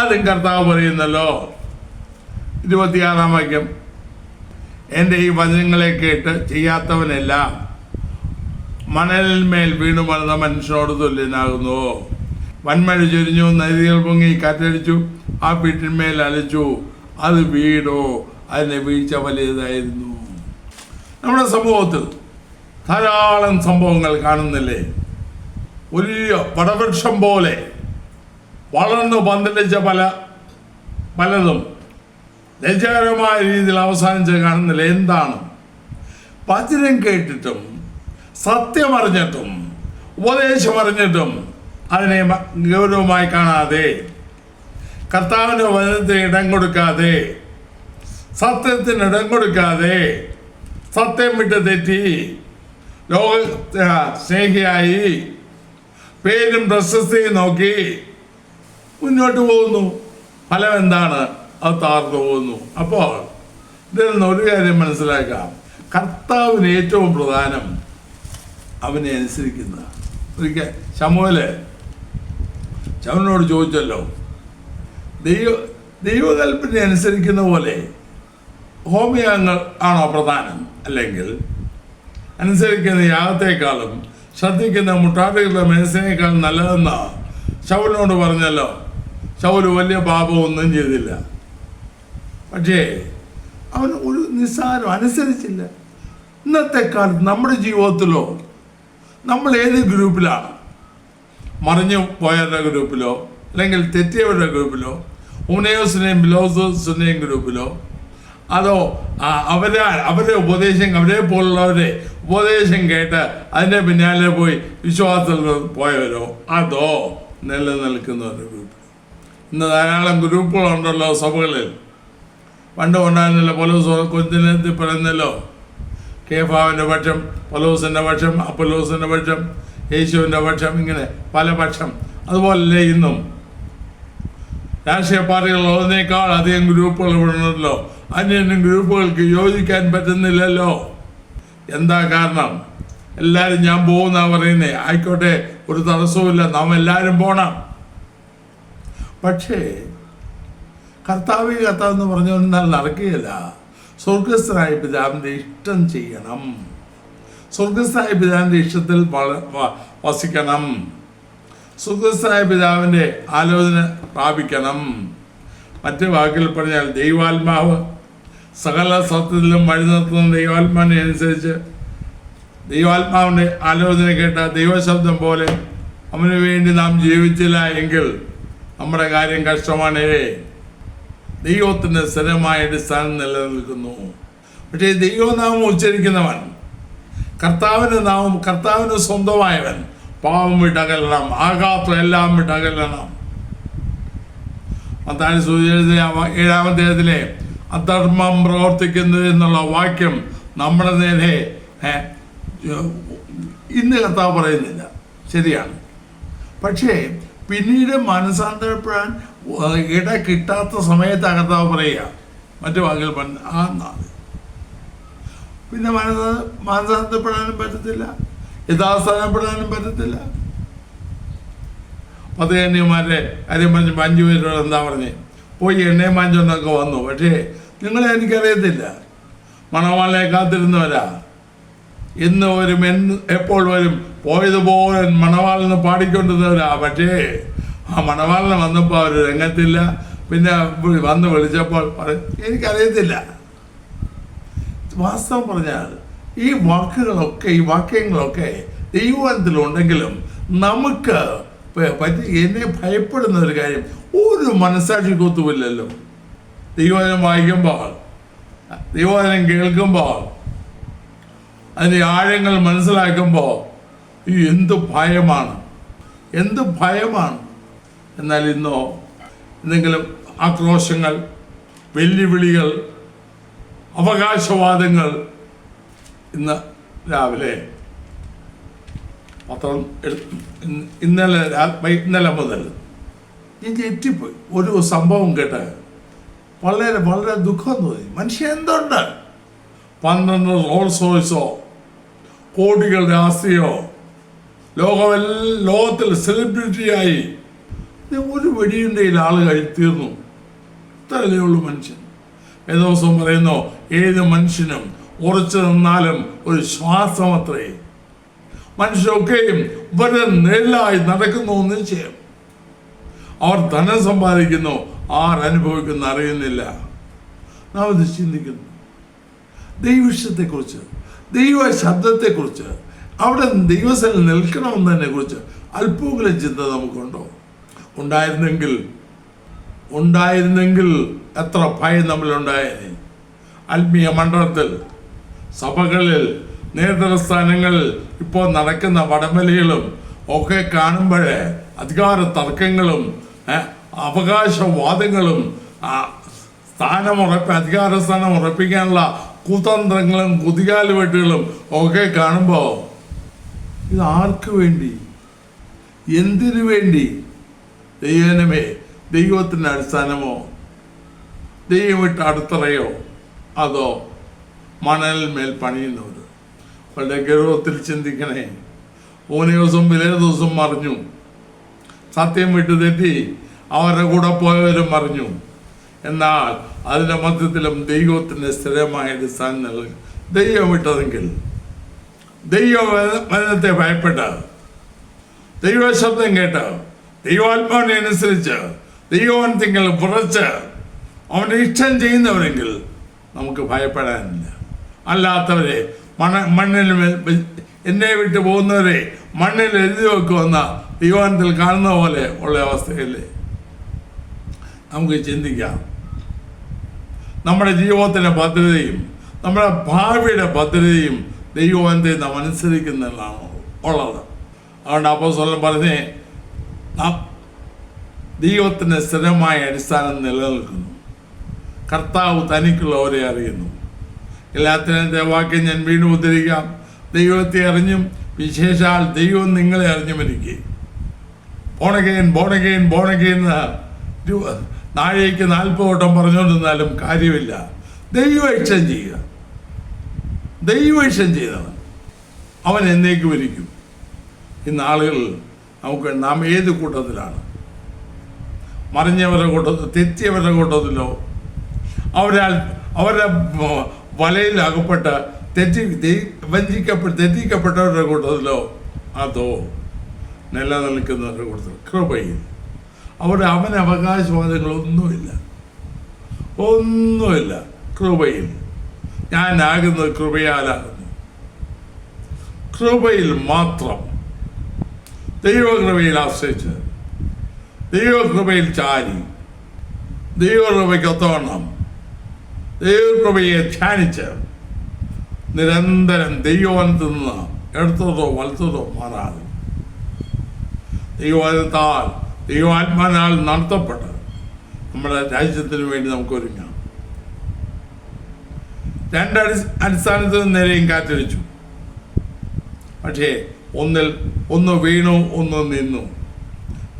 അതും കർത്താവ് പറയുന്നല്ലോ, 26-ാം വാക്യം, എൻ്റെ ഈ വചനങ്ങളെ കേട്ട് ചെയ്യാത്തവനെല്ലാം മണലിന്മേൽ വീണു വളർന്ന മനുഷ്യനോട് തുല്യനാകുന്നു. വൻമഴ ചൊരിഞ്ഞു, നദികൾ പൊങ്ങി, കാറ്റടിച്ചു, ആ വീട്ടിന്മേൽ അലച്ചു, അത് വീടോ, അതിൻ്റെ വീഴ്ച വലിയതായിരുന്നു. നമ്മുടെ സമൂഹത്തിൽ ധാരാളം സംഭവങ്ങൾ കാണുന്നില്ലേ? വലിയ വടവൃക്ഷം പോലെ വളർന്നു പന്തലിച്ച പലതും ലജ്ജകരമായ രീതിയിൽ അവസാനിച്ച് കാണുന്നില്ല. എന്താണ്? വചനം കേട്ടിട്ടും സത്യമറിഞ്ഞിട്ടും ഉപദേശമറിഞ്ഞിട്ടും അതിനെ ഗൗരവമായി കാണാതെ, കർത്താവിൻ്റെ വചനത്തിന് ഇടം കൊടുക്കാതെ, സത്യത്തിന് ഇടം കൊടുക്കാതെ, സത്യം വിട്ട് തെറ്റി ലോക സ്നേഹിയായി പേരും പ്രശസ്തിയും നോക്കി മുന്നോട്ട് പോകുന്നു. ഫലം എന്താണ്? അത് താർന്നു പോകുന്നു. അപ്പോൾ ഇതിൽ നിന്ന് ഒരു കാര്യം മനസ്സിലാക്കാം, കർത്താവിന് ഏറ്റവും പ്രധാനം അവനെ അനുസരിക്കുന്ന. ഒരിക്കൽ ശമൂവേലിനോട് ചോദിച്ചല്ലോ, ദൈവകൽപ്പന അനുസരിക്കുന്ന പോലെ ഹോമയാഗങ്ങൾ ആണോ പ്രധാനം? അല്ലെങ്കിൽ അനുസരിക്കുന്ന യാഗത്തെക്കാളും ശ്രദ്ധിക്കുന്ന മുട്ടാടുകളുടെ മനസ്സിനേക്കാൾ നല്ലതെന്ന് ശൗലിനോട് പറഞ്ഞല്ലോ. ശൗല് വലിയ പാപമൊന്നും ചെയ്തില്ല, പക്ഷേ അവൻ ഒരു നിസ്സാരം അനുസരിച്ചില്ല. ഇന്നത്തെ കാലത്ത് നമ്മുടെ ജീവിതത്തിലോ നമ്മൾ ഏത് ഗ്രൂപ്പിലാണ്? മറിഞ്ഞു പോയവരുടെ ഗ്രൂപ്പിലോ, അല്ലെങ്കിൽ തെറ്റിയവരുടെ ഗ്രൂപ്പിലോ, ഉനയോസിനെയും ബിലോസിനെയും ഗ്രൂപ്പിലോ, അതോ അവരുടെ ഉപദേശം, അവരെ പോലുള്ളവരെ ഉപദേശം കേട്ട് അതിൻ്റെ പിന്നാലെ പോയി വിശ്വാസത്തിൽ പോയവരോ, അതോ നിലനിൽക്കുന്നവരുടെ ഗ്രൂപ്പ്? ഇന്ന് ധാരാളം ഗ്രൂപ്പുകളുണ്ടല്ലോ സഭകളിൽ. പണ്ട് ഉണ്ടായിരുന്നില്ല, പൗലോസ് കൊരിന്ത്യത്തിൽ പറയുന്നല്ലോ, കേഫാവിൻ്റെ പക്ഷം, പൗലോസിൻ്റെ പക്ഷം, അപ്പൊല്ലോസിൻ്റെ പക്ഷം, യേശുവിൻ്റെ പക്ഷം, ഇങ്ങനെ പല പക്ഷം. അതുപോലെ ഇന്നും രാഷ്ട്രീയ പാർട്ടികളുള്ളതിനേക്കാൾ അധികം ഗ്രൂപ്പുകൾ ഇവിടുണ്ടല്ലോ. അന്യനും ഗ്രൂപ്പുകൾക്ക് യോജിക്കാൻ പറ്റുന്നില്ലല്ലോ. എന്താ കാരണം? എല്ലാവരും ഞാൻ പോകുന്ന പറയുന്നേ, ആയിക്കോട്ടെ, ഒരു തടസ്സവുമില്ല, നാം എല്ലാവരും പോണം. പക്ഷേ കർത്താവ് എന്ന് പറഞ്ഞാൽ നടക്കുകയില്ല. സ്വർഗസ്ഥനായ പിതാവിൻ്റെ ഇഷ്ടം ചെയ്യണം, സ്വർഗസ്ഥനായ പിതാവിൻ്റെ ഇഷ്ടത്തിൽ വസിക്കണം, സ്വർഗസ്ഥനായ പിതാവിൻ്റെ ആലോചന പ്രാപിക്കണം. മറ്റു വാക്കിൽ പറഞ്ഞാൽ ദൈവാത്മാവ് സകല സത്യത്തിലും വഴി നിർത്തുന്ന ദൈവാത്മാവിനെ അനുസരിച്ച് ദൈവാത്മാവിൻ്റെ ആലോചന കേട്ട ദൈവശബ്ദം പോലെ അവന് വേണ്ടി നാം ജീവിച്ചില്ല എങ്കിൽ നമ്മുടെ കാര്യം കഷ്ടമാണ്. ദൈവത്തിൻ്റെ സ്ഥിരമായ അടിസ്ഥാനം നിലനിൽക്കുന്നു. പക്ഷേ ദൈവനാമം ഉച്ചരിക്കുന്നവൻ, കർത്താവിൻ്റെ നാമം, കർത്താവിന് സ്വന്തമായവൻ പാവം വിട്ടകലണം, ആകാത്ത എല്ലാം വിട്ടകലണം. മത്തായി സുവിശേഷത്തിലെ 7-ാം അധ്യായത്തിലെ അധർമ്മം പ്രവർത്തിക്കുന്നത് എന്നുള്ള വാക്യം നമ്മുടെ നേരെ ഇന്ന് കർത്താവ് പറയുന്നില്ല, ശരിയാണ്. പക്ഷേ പിന്നീട് മനസ്സാന്തരപ്പെടാൻ ഇട കിട്ടാത്ത സമയത്ത് കർത്താവ് പറയുക, മറ്റു വാക്കുകൾ പറഞ്ഞ ആ നാളെ പിന്നെ മനസ്സാന്തരപ്പെടാനും പറ്റത്തില്ല, യഥാസ്ഥാനപ്പെടാനും പറ്റത്തില്ല. 10 കന്യകമാരുടെ കാര്യം പറഞ്ഞ് 5 പേരോട് എന്താ പറഞ്ഞേ? പോയി എണ്ണയും മാഞ്ചൊന്നൊക്കെ വന്നു, പക്ഷേ നിങ്ങളെ എനിക്കറിയത്തില്ല, മണവാളിനെ കാത്തിരുന്നവരാ, എന്ന് വരും, എപ്പോൾ വരും, പോയതുപോലെ മണവാളിന് പാടിക്കൊണ്ടിരുന്നവരാ. പക്ഷേ ആ മണവാളിന് വന്നപ്പോൾ അവർ രംഗത്തില്ല. പിന്നെ വന്ന് വിളിച്ചപ്പോൾ എനിക്കറിയത്തില്ല. വാസ്തവം പറഞ്ഞാൽ ഈ വാക്യങ്ങളൊക്കെ ദൈവത്തിലുണ്ടെങ്കിലും നമുക്ക് എന്നെ ഭയപ്പെടുന്ന ഒരു കാര്യം, ഒരു മനസ്സാക്ഷി കൊത്തുമില്ലല്ലോ. ദൈവവചനം വായിക്കുമ്പോൾ, ദൈവവചനം കേൾക്കുമ്പോൾ, അതിൻ്റെ ആഴങ്ങൾ മനസ്സിലാക്കുമ്പോൾ എന്ത് ഭയമാണ്, എന്ത് ഭയമാണ്. എന്നാൽ ഇന്നോ എന്തെങ്കിലും ആക്രോശങ്ങൾ, വെല്ലുവിളികൾ, അവകാശവാദങ്ങൾ. ഇന്ന് രാവിലെ പത്രം ഇന്നലെ മുതൽ ഞാൻ ഞെട്ടിപ്പോയി. ഒരു സംഭവം കേട്ട് വളരെ വളരെ ദുഃഖം തോന്നി. മനുഷ്യൻ എന്തുണ്ട്? 12 റോൾസ് റോയ്സോ, കോടികളുടെ ആസ്തിയോ, ലോകത്തിൽ സെലിബ്രിറ്റിയായി ഒരു വെടിയുണ്ടയിൽ ആൾ തീർന്നു. ഇത്രയല്ലേ ഉള്ളൂ മനുഷ്യൻ. ഏതോസം പറയുന്നു, ഏത് മനുഷ്യനും ഉറച്ചു നിന്നാലും ഒരു ശ്വാസമത്രേ. മനുഷ്യരൊക്കെയും വളരെ നിഴലായി നടക്കുന്നു നിശ്ചയം. അവർ ധനം സമ്പാദിക്കുന്നു, ആരനുഭവിക്കുന്നു അറിയുന്നില്ല. നാം ഇത് ചിന്തിക്കുന്നു. ദൈവവിഷയത്തെക്കുറിച്ച്, ദൈവ ശബ്ദത്തെക്കുറിച്ച്, അവിടെ ദൈവസ്ഥലിൽ നിൽക്കണമെന്നതിനെ കുറിച്ച് അല്പമെങ്കിലും ചിന്ത നമുക്കുണ്ടോ? ഉണ്ടായിരുന്നെങ്കിൽ എത്ര ഭയം നമ്മളുണ്ടായേനെ. ആത്മീയ മണ്ഡലത്തിൽ, സഭകളിൽ, നേതൃസ്ഥാനങ്ങളിൽ ഇപ്പോൾ നടക്കുന്ന വടംവലികളും ഒക്കെ കാണുമ്പോഴേ അധികാര തർക്കങ്ങളും അവകാശവാദങ്ങളും അധികാര സ്ഥാനം ഉറപ്പിക്കാനുള്ള കുതന്ത്രങ്ങളും കുതികാലുവെട്ടുകളും ഒക്കെ കാണുമ്പോൾ ഇത് ആർക്ക് വേണ്ടി, എന്തിനു വേണ്ടി? ദൈവനമേ, ദൈവത്തിൻ്റെ അടിസ്ഥാനമോ, ദൈവം വിട്ട അടുത്തറയോ, അതോ മണലിന്മേൽ പണിയുന്നവർ? വളരെ ഗൗരവത്തിൽ ചിന്തിക്കണേ. 3 ദിവസം വിലേ ദിവസം മറിഞ്ഞു, സത്യം വിട്ടു തെറ്റി അവരുടെ കൂടെ പോയവരും മറിഞ്ഞു. എന്നാൽ അതിൻ്റെ മധ്യത്തിലും ദൈവത്തിൻ്റെ സ്ഥിരമായ അടിസ്ഥാനം നൽകും. ദൈവം വിട്ടതെങ്കിൽ, ദൈവവചനത്തെ ഭയപ്പെട്ട്, ദൈവ ശബ്ദം കേട്ട്, ദൈവാത്മാവിനെ അനുസരിച്ച്, ദൈവത്തിങ്കൽ വിറച്ച് അവൻ്റെ ഇഷ്ടം ചെയ്യുന്നവരെങ്കിൽ നമുക്ക് ഭയപ്പെടാനില്ല. അല്ലാത്തവരെ മണ്ണിൽ എന്നെ വിട്ട് പോകുന്നവരെ മണ്ണിൽ എഴുതി വെക്കുമെന്ന ദൈവാനത്തിൽ കാണുന്ന പോലെ ഉള്ള അവസ്ഥയല്ലേ നമുക്ക് ചിന്തിക്കാം. നമ്മുടെ ജീവിതത്തിൻ്റെ ഭദ്രതയും നമ്മുടെ ഭാവിയുടെ ഭദ്രതയും ദൈവത്തെ നാം അനുസരിക്കുന്നതാണ് ഉള്ളത്. അതുകൊണ്ട് അപ്പോസ്തലൻ പറഞ്ഞേ, ദൈവത്തിൻ്റെ സ്ഥിരമായ അടിസ്ഥാനം നിലനിൽക്കുന്നു. കർത്താവ് തനിക്കുള്ളവരെ അറിയുന്നു. എല്ലാത്തിനത്തെ വാക്യം ഞാൻ വീണ്ടും ഉദ്ധരിക്കാം. ദൈവത്തെ അറിഞ്ഞും വിശേഷാൽ ദൈവം നിങ്ങളെ അറിഞ്ഞുമിരിക്കെ. ബോണഗെയിൻ ബോണഗെയിൻ ബോണഗെയിൻ നാഴേക്ക് 40 വട്ടം പറഞ്ഞുകൊണ്ടിരുന്നാലും കാര്യമില്ല. ദൈവയിഷ്ടം ചെയ്യുക. ദൈവയിഷ്ടം ചെയ്തവൻ അവൻ എന്നേക്കും ഇരിക്കും. ഇന്ന് ആളുകൾ നാം ഏത് കൂട്ടത്തിലാണ്? മറിഞ്ഞവരുടെ കൂട്ടത്തിൽ, തെറ്റിയവരുടെ കൂട്ടത്തിലോ, അവരുടെ വലയിൽ അകപ്പെട്ട് തെറ്റിക്കപ്പെട്ടവരുടെ കൂട്ടത്തിലോ, അതോ നിലനിൽക്കുന്നവരുടെ കൂട്ടത്തിൽ? കൃപയിൽ അവിടെ അവന് അവകാശവാദങ്ങളൊന്നുമില്ല, ഒന്നുമില്ല. കൃപയിൽ ഞാനാകുന്നത് കൃപയാലാകുന്നു. കൃപയിൽ മാത്രം, ദൈവകൃപയിൽ ആശ്രയിച്ച്, ദൈവകൃപയിൽ ചാരി, ദൈവകൃപയ്ക്കൊത്തവണ്ണം ദൈവകൃപയെ ധ്യാനിച്ച് നിരന്തരം ദൈവവനത്തിൽ നിന്ന് ഇടത്തോട്ടോ വലത്തോട്ടോ മാറാതെ ദൈവവനത്താൽ, ദൈവാത്മാനാൽ നടത്തപ്പെട്ട് നമ്മുടെ രാജ്യത്തിന് വേണ്ടി നമുക്ക് ഒരുങ്ങാം. 2 അടിസ്ഥാനത്തിൽ നേരെയും കാറ്റടിച്ചു. പക്ഷേ ഒന്ന് വീണു, ഒന്ന്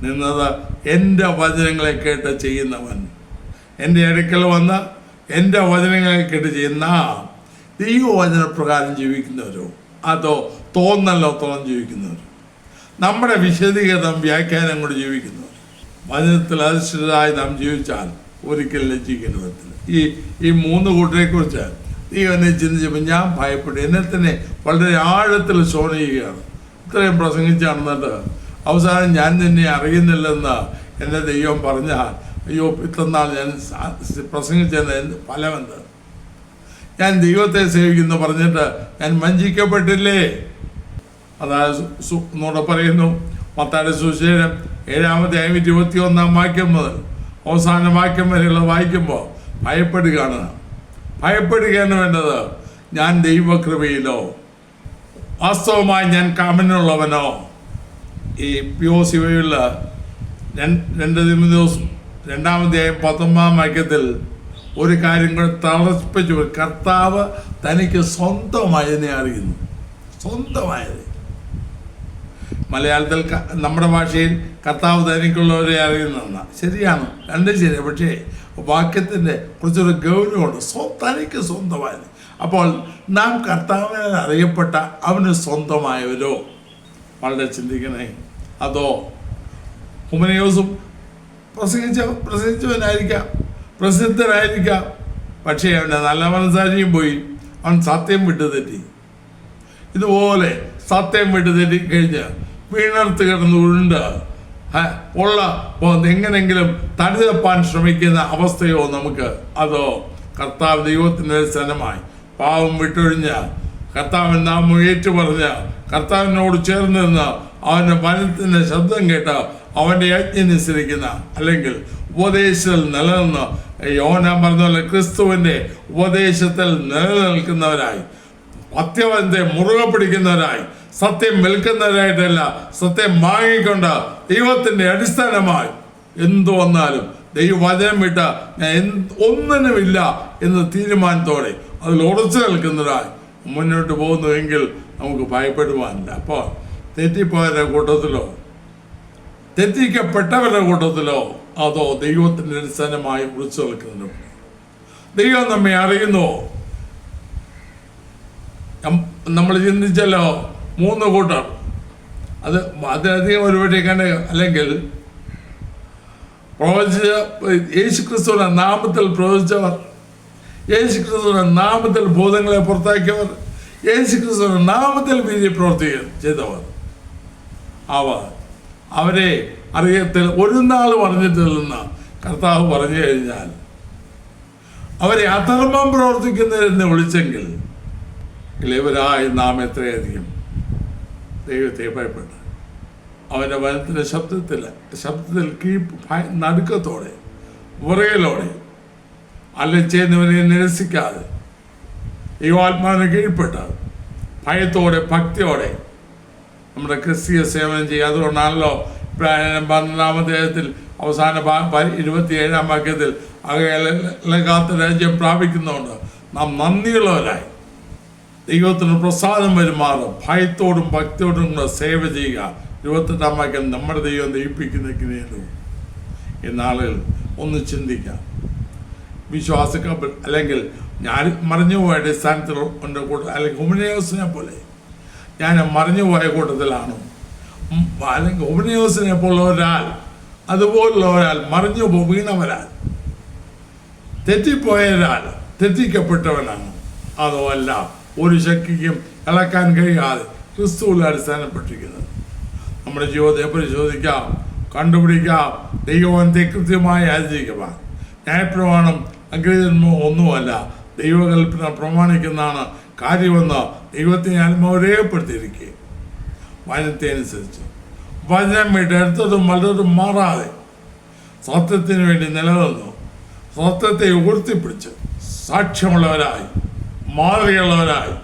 നിന്നത് എൻ്റെ വചനങ്ങളെ കേട്ട് ചെയ്യുന്നവൻ. എൻ്റെ അടുക്കൽ വന്ന് എൻ്റെ വചനങ്ങളെ കേട്ട് ചെയ്യുന്ന ദൈവവചനപ്രകാരം ജീവിക്കുന്നവരോ, അതോ തോന്നലോത്തോളം ജീവിക്കുന്നവരോ, നമ്മുടെ വിശദീകരണം വ്യാഖ്യാനം കൊണ്ട് ജീവിക്കുന്നവർ, വചനത്തിൽ അധിഷ്ഠിതരായി നാം ജീവിച്ചാൽ ഒരിക്കലും ലജ്ജിക്കേണ്ടി വരത്തില്ല. ഈ 3 കൂട്ടരെക്കുറിച്ച് എന്നെ ചിന്തിച്ചപ്പോൾ ഞാൻ ഭയപ്പെട്ടു. എന്നെ തന്നെ വളരെ ആഴത്തിൽ ശോധന ചെയ്യുകയാണ്. ഇത്രയും പ്രസംഗിച്ച് നടന്നിട്ട് അവസാനം ഞാൻ നിന്നെ അറിയുന്നില്ലെന്ന് എൻ്റെ ദൈവം പറഞ്ഞാൽ, അയ്യോ ഇത്രനാൾ ഞാൻ പ്രസംഗിച്ചതിന് ഫലമെന്ത്? ഞാൻ ദൈവത്തെ സേവിക്കുന്നു പറഞ്ഞിട്ട് ഞാൻ വഞ്ചിക്കപ്പെട്ടില്ലേ? അതായത് എന്നോട് പറയുന്നു, മത്തായിയുടെ സുവിശേഷം 7-21 വാക്യം മുതൽ അവസാന വാക്യം വരെയുള്ള വായിക്കുമ്പോൾ ഭയപ്പെടുകയാണ് വേണ്ടത്. ഞാൻ ദൈവകൃപയിലോ, വാസ്തവമായി ഞാൻ കാമനുള്ളവനോ? ഈ POCയുള്ള 2 ദിവസം 2-19 വാക്യത്തിൽ ഒരു കാര്യം കൂടെ തളർപ്പിച്ചു. കർത്താവ് തനിക്ക് സ്വന്തമായതിനെ അറിയുന്നു. സ്വന്തമായത് മലയാളത്തിൽ നമ്മുടെ ഭാഷയിൽ കർത്താവ് തനിക്കുള്ളവരെ അറിയുന്നതെന്ന ശരിയാണ്, രണ്ടും ശരി. പക്ഷേ വാക്യത്തിൻ്റെ കുറച്ചൊരു ഗൗരവമുണ്ട്. തനിക്ക് സ്വന്തമായത്. അപ്പോൾ നാം കർത്താവിനെ അറിയപ്പെട്ട അവന് സ്വന്തമായവരോ? വളരെ ചിന്തിക്കണേ. അതോ ഹുമനയോസും പ്രസംഗിച്ചവനായിരിക്കാം, പ്രസിദ്ധനായിരിക്കാം, പക്ഷേ അവൻ്റെ നല്ല മനസ്സാരിയും പോയി. അവൻ സത്യം വിട്ടു തെറ്റി. ഇതുപോലെ സത്യം വിട്ടു തെറ്റി കഴിഞ്ഞ് വീണർത്ത് കിടന്ന് ഉരുണ്ട് എങ്ങനെങ്കിലും തടിതപ്പാൻ ശ്രമിക്കുന്ന അവസ്ഥയോ നമുക്ക്? അതോ കർത്താവ് ദൈവത്തിൻ്റെ സ്ഥലമായി പാവം വിട്ടൊഴിഞ്ഞ് കർത്താവിൻ നാം ഏറ്റുപറഞ്ഞ് കർത്താവിനോട് ചേർന്ന് നിന്ന് അവൻ്റെ വചനത്തിൻ്റെ ശബ്ദം കേട്ട് അവൻ്റെ യജ്ഞനുസരിക്കുന്ന, അല്ലെങ്കിൽ ഉപദേശത്തിൽ നിലനിന്ന് യോഹന്നാൻ പറഞ്ഞ പോലെ ക്രിസ്തുവിൻ്റെ ഉപദേശത്തിൽ നിലനിൽക്കുന്നവരായി, സത്യവചനത്തെ മുറുകെ പിടിക്കുന്നവരായി, സത്യം വിൽക്കുന്നവരായിട്ടല്ല, സത്യം വാങ്ങിക്കൊണ്ട് ദൈവത്തിൻ്റെ അടിസ്ഥാനമായി എന്തു വന്നാലും ദൈവവചനം വിട്ട ഞാൻ ഒന്നിനുമില്ല എന്ന തീരുമാനത്തോടെ അതിൽ ഉറച്ചു നിൽക്കുന്നവരായി മുന്നോട്ട് പോകുന്നുവെങ്കിൽ നമുക്ക് ഭയപ്പെടുവാനില്ല. അപ്പോൾ തെറ്റിപ്പോയവരുടെ കൂട്ടത്തിലോ, തെറ്റിക്കപ്പെട്ടവരുടെ കൂട്ടത്തിലോ, അതോ ദൈവത്തിൻ്റെ അടിസ്ഥാനമായി ഉറച്ചു നിൽക്കുന്നുണ്ടോ? ദൈവം നമ്മെ അറിയുന്നു. നമ്മൾ ചിന്തിച്ചല്ലോ 3 കൂട്ടർ, അത് അതിലധികം ഒരുപക്ഷെ കണ്ട്, അല്ലെങ്കിൽ പ്രവചിച്ച യേശുക്രിസ്തുവിന്റെ നാമത്തിൽ പ്രവചിച്ചവർ, യേശുക്രിസ്തുവിന്റെ നാമത്തിൽ ഭൂതങ്ങളെ പുറത്താക്കിയവർ, യേശുക്രിസ്തുവിന്റെ നാമത്തിൽ വീതി പ്രവർത്തികൾ ചെയ്തവർ, അവരെ അറിയത്തിൽ ഒരു നാൾ പറഞ്ഞിട്ടില്ലെന്ന് കർത്താവ് പറഞ്ഞു കഴിഞ്ഞാൽ, അവരെ അധർമ്മം പ്രവർത്തിക്കുന്നവരെന്ന് വിളിച്ചെങ്കിൽ ഇളവരായി നാം എത്രയധികം ദൈവത്തെ ഭയപ്പെട്ടു അവൻ്റെ വനത്തിൻ്റെ ശബ്ദത്തിൽ നടുക്കത്തോടെ വിറയലോടെ ചെയ്യുന്നവരെ നിരസിക്കാതെ ദൈവാത്മാവിനെ കീഴ്പ്പെട്ട് ഭയത്തോടെ ഭക്തിയോടെ നമ്മുടെ ക്രിസ്തീയ സേവനം ചെയ്യുക. അതുകൊണ്ടാണല്ലോ 12-ാം അധ്യായത്തിൽ അവസാന 27-ാം വാക്യത്തിൽ അകലകാത്ത രാജ്യം പ്രാപിക്കുന്നതുകൊണ്ട് നാം നന്ദിയുള്ളവരായി ദൈവത്തിന് പ്രസാദം വരുമാറും ഭയത്തോടും ഭക്തിയോടും കൂടെ സേവ ചെയ്യുക. 28-ാം വാക്യം നമ്മുടെ ദൈവം ദയിപ്പിക്കുന്നതിനു ഈ നാളുകൾ ഒന്ന് ചിന്തിക്കാം. വിശ്വാസക്കപ്പൽ അല്ലെങ്കിൽ ഞാൻ മറിഞ്ഞുപോയ അടിസ്ഥാനത്തിൽ ഉണ്ട് അല്ലെങ്കിൽ ഹുമനയോസിനെ പോലെ ഞാൻ മറിഞ്ഞുപോയ കൂട്ടത്തിലാണോ, അല്ലെങ്കിൽ ഹുമനയോസിനെ പോലെ ഒരാൾ അതുപോലുള്ള ഒരാൾ മറിഞ്ഞു വീണവരാൽ തെറ്റിപ്പോയൊരാൾ തെറ്റിക്കപ്പെട്ടവനാണ്, അതോ അല്ല ഒരു ശക്തിക്കും ഇളക്കാൻ കഴിയാതെ ക്രിസ്തുവിൽ അടിസ്ഥാനപ്പെട്ടിരിക്കുന്നത്. നമ്മുടെ ജീവിതത്തെ പരിശോധിക്കാം, കണ്ടുപിടിക്കാം, ദൈവത്തെ കൃത്യമായി ആചരിക്കുക. ന്യായപ്രമാണം അഗ്രജന്മോ ഒന്നുമല്ല, ദൈവകൽപ്പന പ്രമാണിക്കുന്നതാണ് കാര്യമെന്ന് ദൈവത്തെ ആത്മാവ് രേഖപ്പെടുത്തിയിരിക്കുക. വചനത്തെ അനുസരിച്ച് വചനം വിട്ട് എടുത്തതും വളരതും മാറാതെ സത്യത്തിന് വേണ്ടി നിലനിന്നു സത്യത്തെ ഉയർത്തിപ്പിടിച്ച് സാക്ഷ്യമുള്ളവരായി മാതൃകയുള്ളവരായി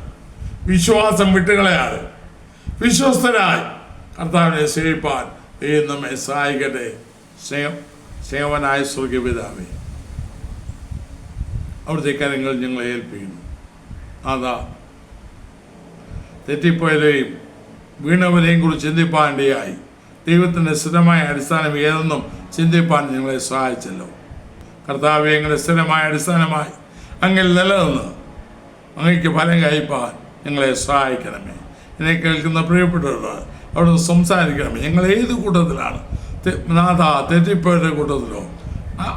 വിശ്വാസം വിട്ടുകളയാതെ വിശ്വസ്തരായി കർത്താവിനെ സേവിപ്പാൻ ദൈവം നമ്മെ സഹായിക്കട്ടെ. സേവനായ സ്വർഗപിതാവേ, അവിടുത്തെ കാര്യങ്ങൾ ഞങ്ങളെ ഏൽപ്പിക്കുന്നു. അതാ തെറ്റിപ്പോയവരെയും വീണവരെയും കുറിച്ച് ചിന്തിപ്പാനിടയായി ദൈവത്തിൻ്റെ സ്ഥിരമായ അടിസ്ഥാനം ഏതെന്നും ചിന്തിപ്പാൻ ഞങ്ങളെ സഹായിച്ചല്ലോ. കർത്താവെ, ഞങ്ങളുടെ സ്ഥിരമായ അടിസ്ഥാനമായി അങ്ങനെ നിലനിന്ന് അങ്ങയ്ക്ക് ഫലം കഴിപ്പാൻ ഞങ്ങളെ സഹായിക്കണമേ. എന്നെ കേൾക്കുന്ന പ്രിയപ്പെട്ടവർ അവിടുന്ന് സംസാരിക്കണമേ. ഞങ്ങൾ ഏത് കൂട്ടത്തിലാണ്? നാഥ, തെറ്റിപ്പോയവരുടെ കൂട്ടത്തിലോ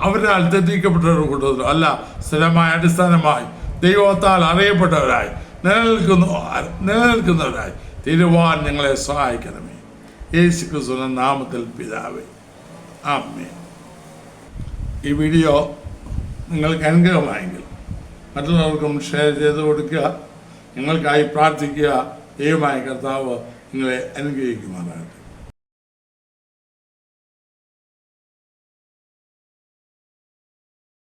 അവരാൽ തെറ്റിക്കപ്പെട്ടവരുടെ കൂട്ടത്തിലോ അല്ല, സ്ഥിരമായ അടിസ്ഥാനമായി ദൈവത്താൽ അറിയപ്പെട്ടവരായി നിലനിൽക്കുന്നവരായി തിരുവാൻ ഞങ്ങളെ സഹായിക്കണമേ. യേശുക്രിസ്തുവിന്റെ നാമത്തിൽ പിതാവേ, ആമേൻ. ഈ വീഡിയോ നിങ്ങൾക്ക് അനുഗ്രഹമായെങ്കിൽ മറ്റുള്ളവർക്കും ഷെയർ ചെയ്ത് കൊടുക്കുക. നിങ്ങൾക്കായി പ്രാർത്ഥിക്കുക. ദൈവമായ കർത്താവ് നിങ്ങളെ അനുഗ്രഹിക്കുമാറാകട്ടെ.